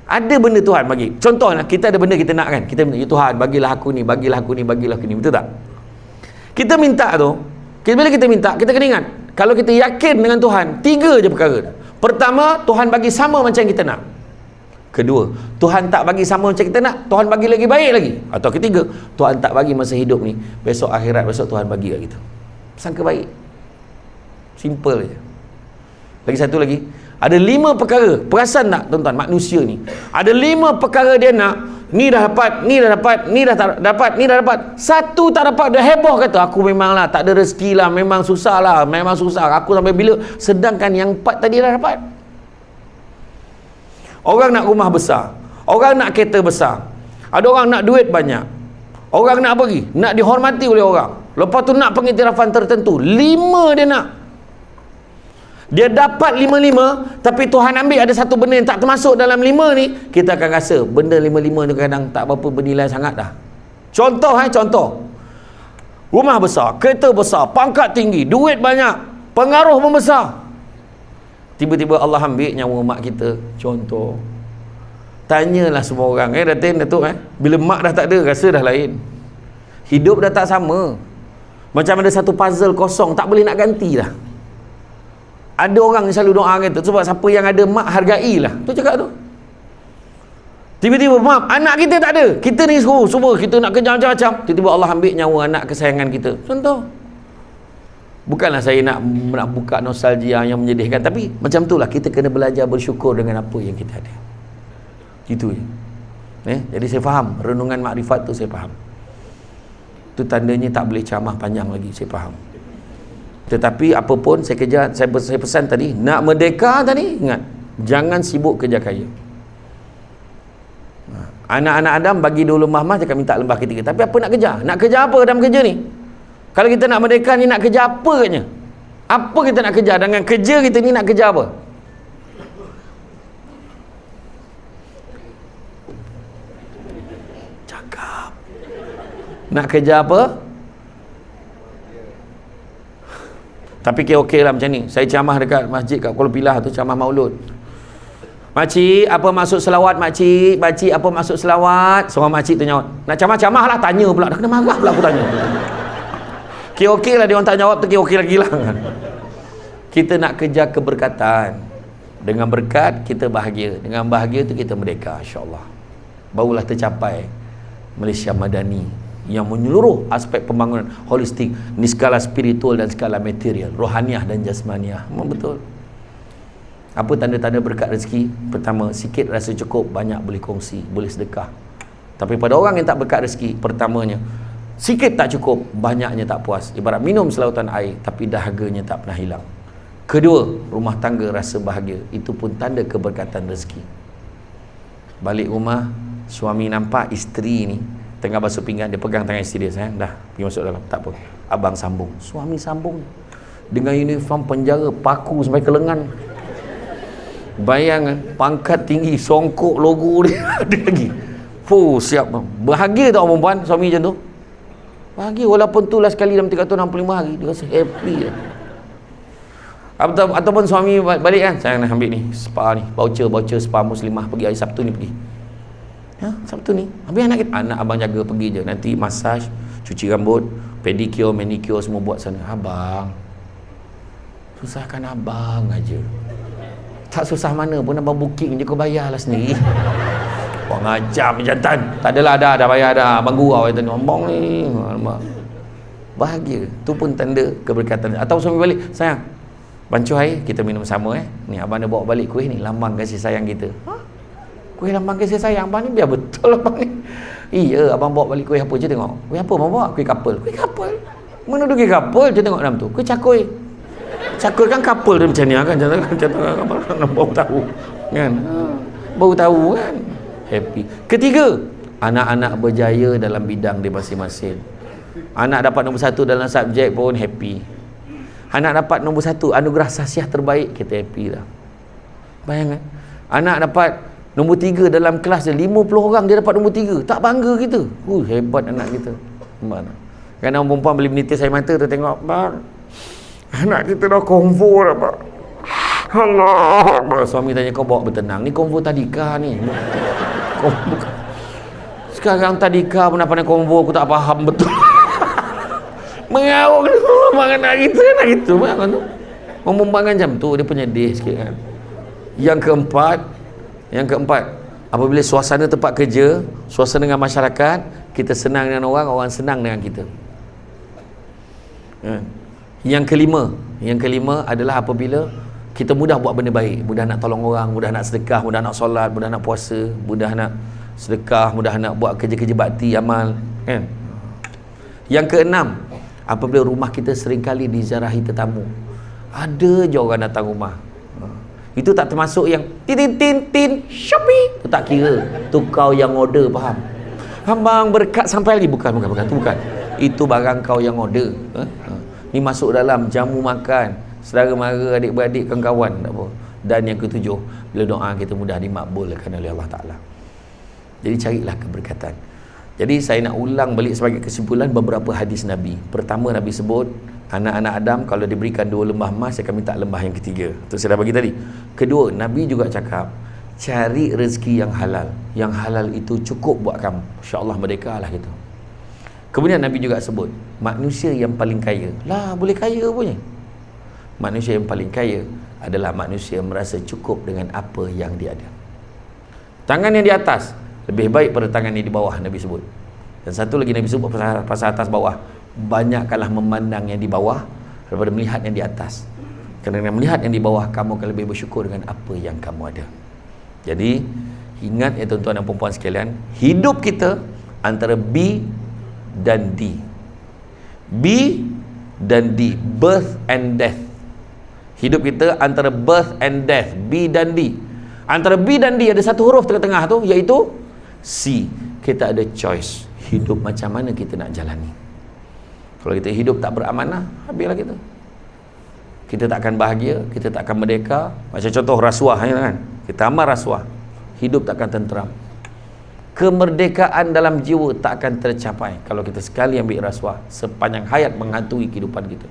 Ada benda Tuhan bagi. Contohlah kita ada benda kita nak kan. Kita minta, ya Tuhan bagilah aku ni, bagilah aku ni, bagilah aku ni. Betul tak? Kita minta tu, bila kita minta, kita kena ingat. Kalau kita yakin dengan Tuhan, tiga je perkara. Pertama, Tuhan bagi sama macam yang kita nak. Kedua, Tuhan tak bagi sama macam kita nak, Tuhan bagi lagi baik lagi. Atau ketiga, Tuhan tak bagi masa hidup ni, besok akhirat, besok Tuhan bagi kat kita. Sangka baik. Simple je. Lagi satu lagi, ada 5 perkara. Perasan tak tuan-tuan, manusia ni ada 5 perkara dia nak. Ni dah dapat, ni dah dapat, ni dah tak dapat, ni dah dapat. Satu tak dapat, dia heboh kata, aku memanglah tak ada rezeki lah, memang susah lah, memang susah, aku sampai bila. Sedangkan yang 4 tadi dah dapat. Orang nak rumah besar, orang nak kereta besar, ada orang nak duit banyak, orang nak apa lagi? Nak dihormati oleh orang. Lepas tu nak pengiktirafan tertentu. 5 dia nak. Dia dapat 5-5, tapi Tuhan ambil ada satu benda yang tak termasuk dalam 5 ni, kita akan rasa benda 5-5 ni kadang tak berapa bernilai sangat dah. Contoh contoh. Rumah besar, kereta besar, pangkat tinggi, duit banyak, pengaruh membesar. Tiba-tiba Allah ambil nyawa mak kita. Contoh. Tanyalah semua orang, Datuk, bila mak dah tak ada, rasa dah lain. Hidup dah tak sama. Macam ada satu puzzle kosong, tak boleh nak ganti dah. Ada orang yang selalu doa gitu, sebab siapa yang ada mak hargailah. Tu cakap tu. Tiba-tiba maaf, anak kita tak ada. Kita ni semua kita nak kejar macam-macam. Tiba-tiba Allah ambil nyawa anak kesayangan kita. Contoh. Bukanlah saya nak buka nostalgia yang menyedihkan, tapi macam itulah kita kena belajar bersyukur dengan apa yang kita ada. Itu je. Jadi saya faham renungan makrifat tu, saya faham. Tu tandanya tak boleh ceramah panjang lagi, saya faham. Tetapi apa pun saya kejar, saya pesan tadi, nak merdeka tadi, ingat, jangan sibuk kerja kaya. Anak-anak Adam bagi dulu mahmah, cakap minta lembah ketiga. Tapi apa nak kejar? Nak kejar apa dalam kerja ni? Kalau kita nak merdeka ni, nak kejar apa katnya? Apa kita nak kejar? Dengan kerja kita ni nak kejar apa? Cakap. Nak kejar apa? Tapi okey lah macam ni. Saya ceramah dekat masjid kat Kuala Pilah tu, ceramah maulud. Makcik, apa maksud selawat makcik? Makcik, apa maksud selawat? Seorang makcik tanya. Nak ceramah-ceramah lah, tanya pula. Dah kena marah pula aku tanya. Okey lah dia orang tak jawab tu, okey lagi lah. Kita nak kejar keberkatan. Dengan berkat kita bahagia. Dengan bahagia tu kita merdeka, insya-Allah. Barulah tercapai Malaysia Madani yang menyeluruh aspek pembangunan holistik di skala spiritual dan skala material, rohaniah dan jasmaniah. Memang betul. Apa tanda-tanda berkat rezeki? Pertama, sikit rasa cukup, banyak boleh kongsi, boleh sedekah. Tapi pada orang yang tak berkat rezeki, pertamanya, sikit tak cukup, banyaknya tak puas. Ibarat minum selautan air, tapi dahaganya tak pernah hilang. Kedua, rumah tangga rasa bahagia. Itu pun tanda keberkatan rezeki. Balik rumah, suami nampak isteri ni tengah basuh pinggan, dia pegang tangan isteri dia, sayang, dah pergi masuk dalam. Tak apa, abang sambung. Suami sambung dengan uniform penjara, paku sampai ke lengan. Bayang, pangkat tinggi, songkok logo dia ada lagi. Siap. Bahagia tak orang perempuan suami macam tu? Bahagia, walaupun tu last kali dalam 365 hari, dia rasa happy lah. Ataupun suami balik kan, sayang nak ambil ni spa ni, voucher spa muslimah, pergi hari Sabtu ni pergi. Sabtu ni habis anak abang jaga, pergi je, nanti masaj, cuci rambut, pedicure, manicure semua buat sana. Abang, susahkan abang aja. Tak susah mana pun, abang booking je, kau bayarlah sendiri. Orang ajar jantan. Tak adalah, dah bayar dah. Abang gurau kata ni, abang ni bahagia. Tu pun tanda keberkatan. Atau suami balik, sayang, bancuh air, kita minum sama ni abang dah bawa balik kuih ni, lambang kasih sayang kita. Kuih lambang kasih sayang abang ni, biar betul abang ni. Iya, abang bawa balik kuih apa je, tengok. Kuih apa abang bawa? Kuih kapal. Kuih kapal? Mana ada kuih kapal? Dia tengok dalam tu. Kuih cakoi. Cakoi kan kapal dia macam ni kan. Macam bau tahu kan. Bau tahu kan. Happy. Ketiga, anak-anak berjaya dalam bidang dia masing-masing. Anak dapat nombor 1 dalam subjek pun happy. Anak dapat nombor 1 anugerah sasiah terbaik, kita happy dah. Bayangkan, anak dapat nombor 3 dalam kelas dia, 50 orang dia dapat nombor 3. Tak bangga kita? Hebat anak kita. Mana? Kan orang perempuan boleh menitis air mata tu tengok, bang, anak kita dah konvo dah, pak. Allah. Suami tanya, kau bawa bertenang. Ni konvo tadika ni. Konvo. Sekarang tadika pun apa nak konvo, aku tak faham betul. Mengarung anak kita, anak itu kan tu. Membumbangkan macam tu, dia penyedih sikit kan. Yang keempat, apabila suasana tempat kerja, suasana dengan masyarakat, kita senang dengan orang, orang senang dengan kita. Yang kelima adalah apabila kita mudah buat benda baik, mudah nak tolong orang, mudah nak sedekah, mudah nak solat, mudah nak puasa, mudah nak sedekah, mudah nak buat kerja-kerja bakti, amal kan. Yang keenam, apabila rumah kita seringkali diziarahi tetamu, ada je orang datang rumah. Itu tak termasuk yang tin Shopee, tu tak kira, tu kau yang order, faham? Abang berkat sampai lagi, bukan tu bukan. Itu barang kau yang order. Ni masuk dalam jamu makan saudara mara, adik-beradik, kawan-kawan, tak apa. Dan yang ketujuh, bila doa kita mudah dimakbulkan oleh Allah Ta'ala. Jadi carilah keberkatan. Jadi saya nak ulang balik sebagai kesimpulan beberapa hadis Nabi. Pertama, Nabi sebut anak-anak Adam kalau diberikan 2 lembah emas, saya akan minta lembah yang ketiga. Itu saya dah bagi tadi. Kedua, Nabi juga cakap cari rezeki yang halal. Yang halal itu cukup buat kamu, insya-Allah merdeka lah gitu. Kemudian Nabi juga sebut manusia yang paling kaya. Lah, boleh kaya punya. Manusia yang paling kaya adalah manusia yang merasa cukup dengan apa yang dia ada. Tangan yang di atas lebih baik pada tangan yang di bawah, Nabi sebut. Dan satu lagi Nabi sebut pasal atas bawah, banyakkanlah memandang yang di bawah daripada melihat yang di atas. Kerana melihat yang di bawah, kamu akan lebih bersyukur dengan apa yang kamu ada. Jadi ingat ya tuan-tuan dan puan-puan sekalian, hidup kita antara B dan D. B dan D, birth and death. Hidup kita antara birth and death, B dan D. Antara B dan D ada satu huruf tengah-tengah tu, iaitu C. Kita ada choice, hidup macam mana kita nak jalani. Kalau kita hidup tak beramanah, habislah kita. Kita tak akan bahagia, kita tak akan merdeka. Macam contoh rasuah kan, kita amal rasuah, hidup tak akan tenteram. Kemerdekaan dalam jiwa tak akan tercapai kalau kita sekali ambil rasuah, sepanjang hayat menghantui kehidupan kita.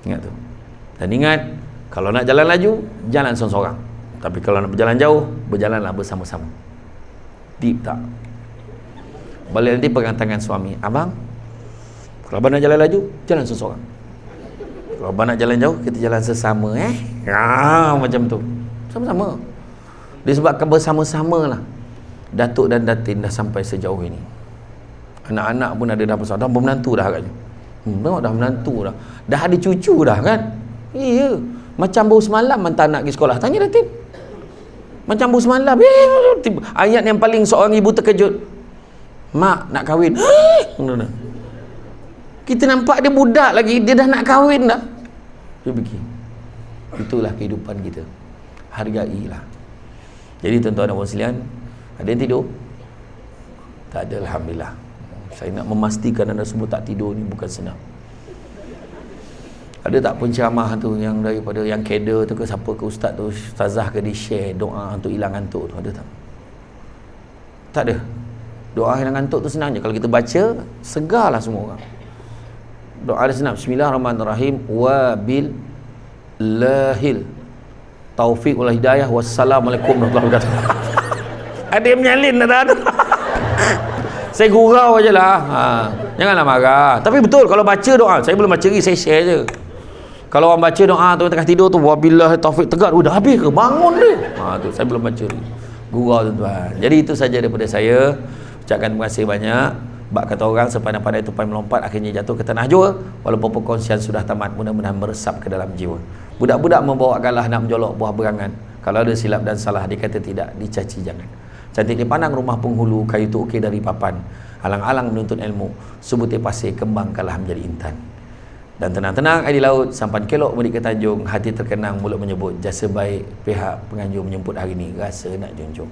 Ingat tu. Dan ingat, kalau nak jalan laju, jalan seorang-seorang. Tapi kalau nak berjalan jauh, berjalanlah bersama-sama. Deep tak? Balik nanti pegang tangan suami, abang, kalau abang nak jalan laju, jalan seorang-seorang. Kalau abang nak jalan jauh, kita jalan sesama. Macam tu. Sama-sama. Disebabkan bersama-sama lah, datuk dan datin dah sampai sejauh ini. Anak-anak pun ada dah besar, dah bermenantu dah agaknya. Tengok dah menantu dah, dah ada cucu dah kan. Iya, macam baru semalam hantar anak pergi sekolah. Tanya datin, macam baru semalam. Ayat yang paling seorang ibu terkejut, mak nak kahwin. Kita nampak dia budak lagi, dia dah nak kahwin dah. Dia pergi. Itulah kehidupan kita, hargailah. Jadi tuan-tuan dan puan sekalian, ada yang tidur? Tak ada, alhamdulillah. Saya nak memastikan anda semua tak tidur ni bukan senang. Ada tak penceramah tu yang daripada yang kader tu ke siapa ke ustaz tu, ustazah ke, dia share doa untuk hilang ngantuk tu, ada tak? Tak ada. Doa hilang ngantuk tu senang je, kalau kita baca segarlah semua orang. Doa dia senang, bismillahirrahmanirrahim, wabil lahil taufiq wal hidayah, wassalamualaikum warahmatullahi wabarakatuh. Ada yang menyalin dah tu. Saya gurau je lah. Janganlah marah. Tapi betul, kalau baca doa, saya belum baca lagi, saya share je. Kalau orang baca doa tu tengah tidur tu, wabillahi taufiq, tegak, dah habis ke? Bangun dia. Tu saya belum baca lagi. Gurau tuan-tuan. Jadi itu saja daripada saya. Ucapkan terima kasih banyak. Bak kata orang, sepandai-pandai tupai melompat, akhirnya jatuh ke tanah jua. Walaupun perkongsian sudah tamat, mudah-mudahan meresap ke dalam jiwa. Budak-budak membawa galah nak menjolok buah berangan. Kalau ada silap dan salah, dikata tidak, dicaci jangan. Cantik dipandang rumah penghulu, kayu tu ukir dari papan. Alang-alang menuntut ilmu, sebutir pasir kembang kalah menjadi intan. Dan tenang-tenang air di laut, sampan kelok mudik ke Tanjung, hati terkenang mulut menyebut, jasa baik pihak penganjur menyebut hari ini, rasa nak junjung.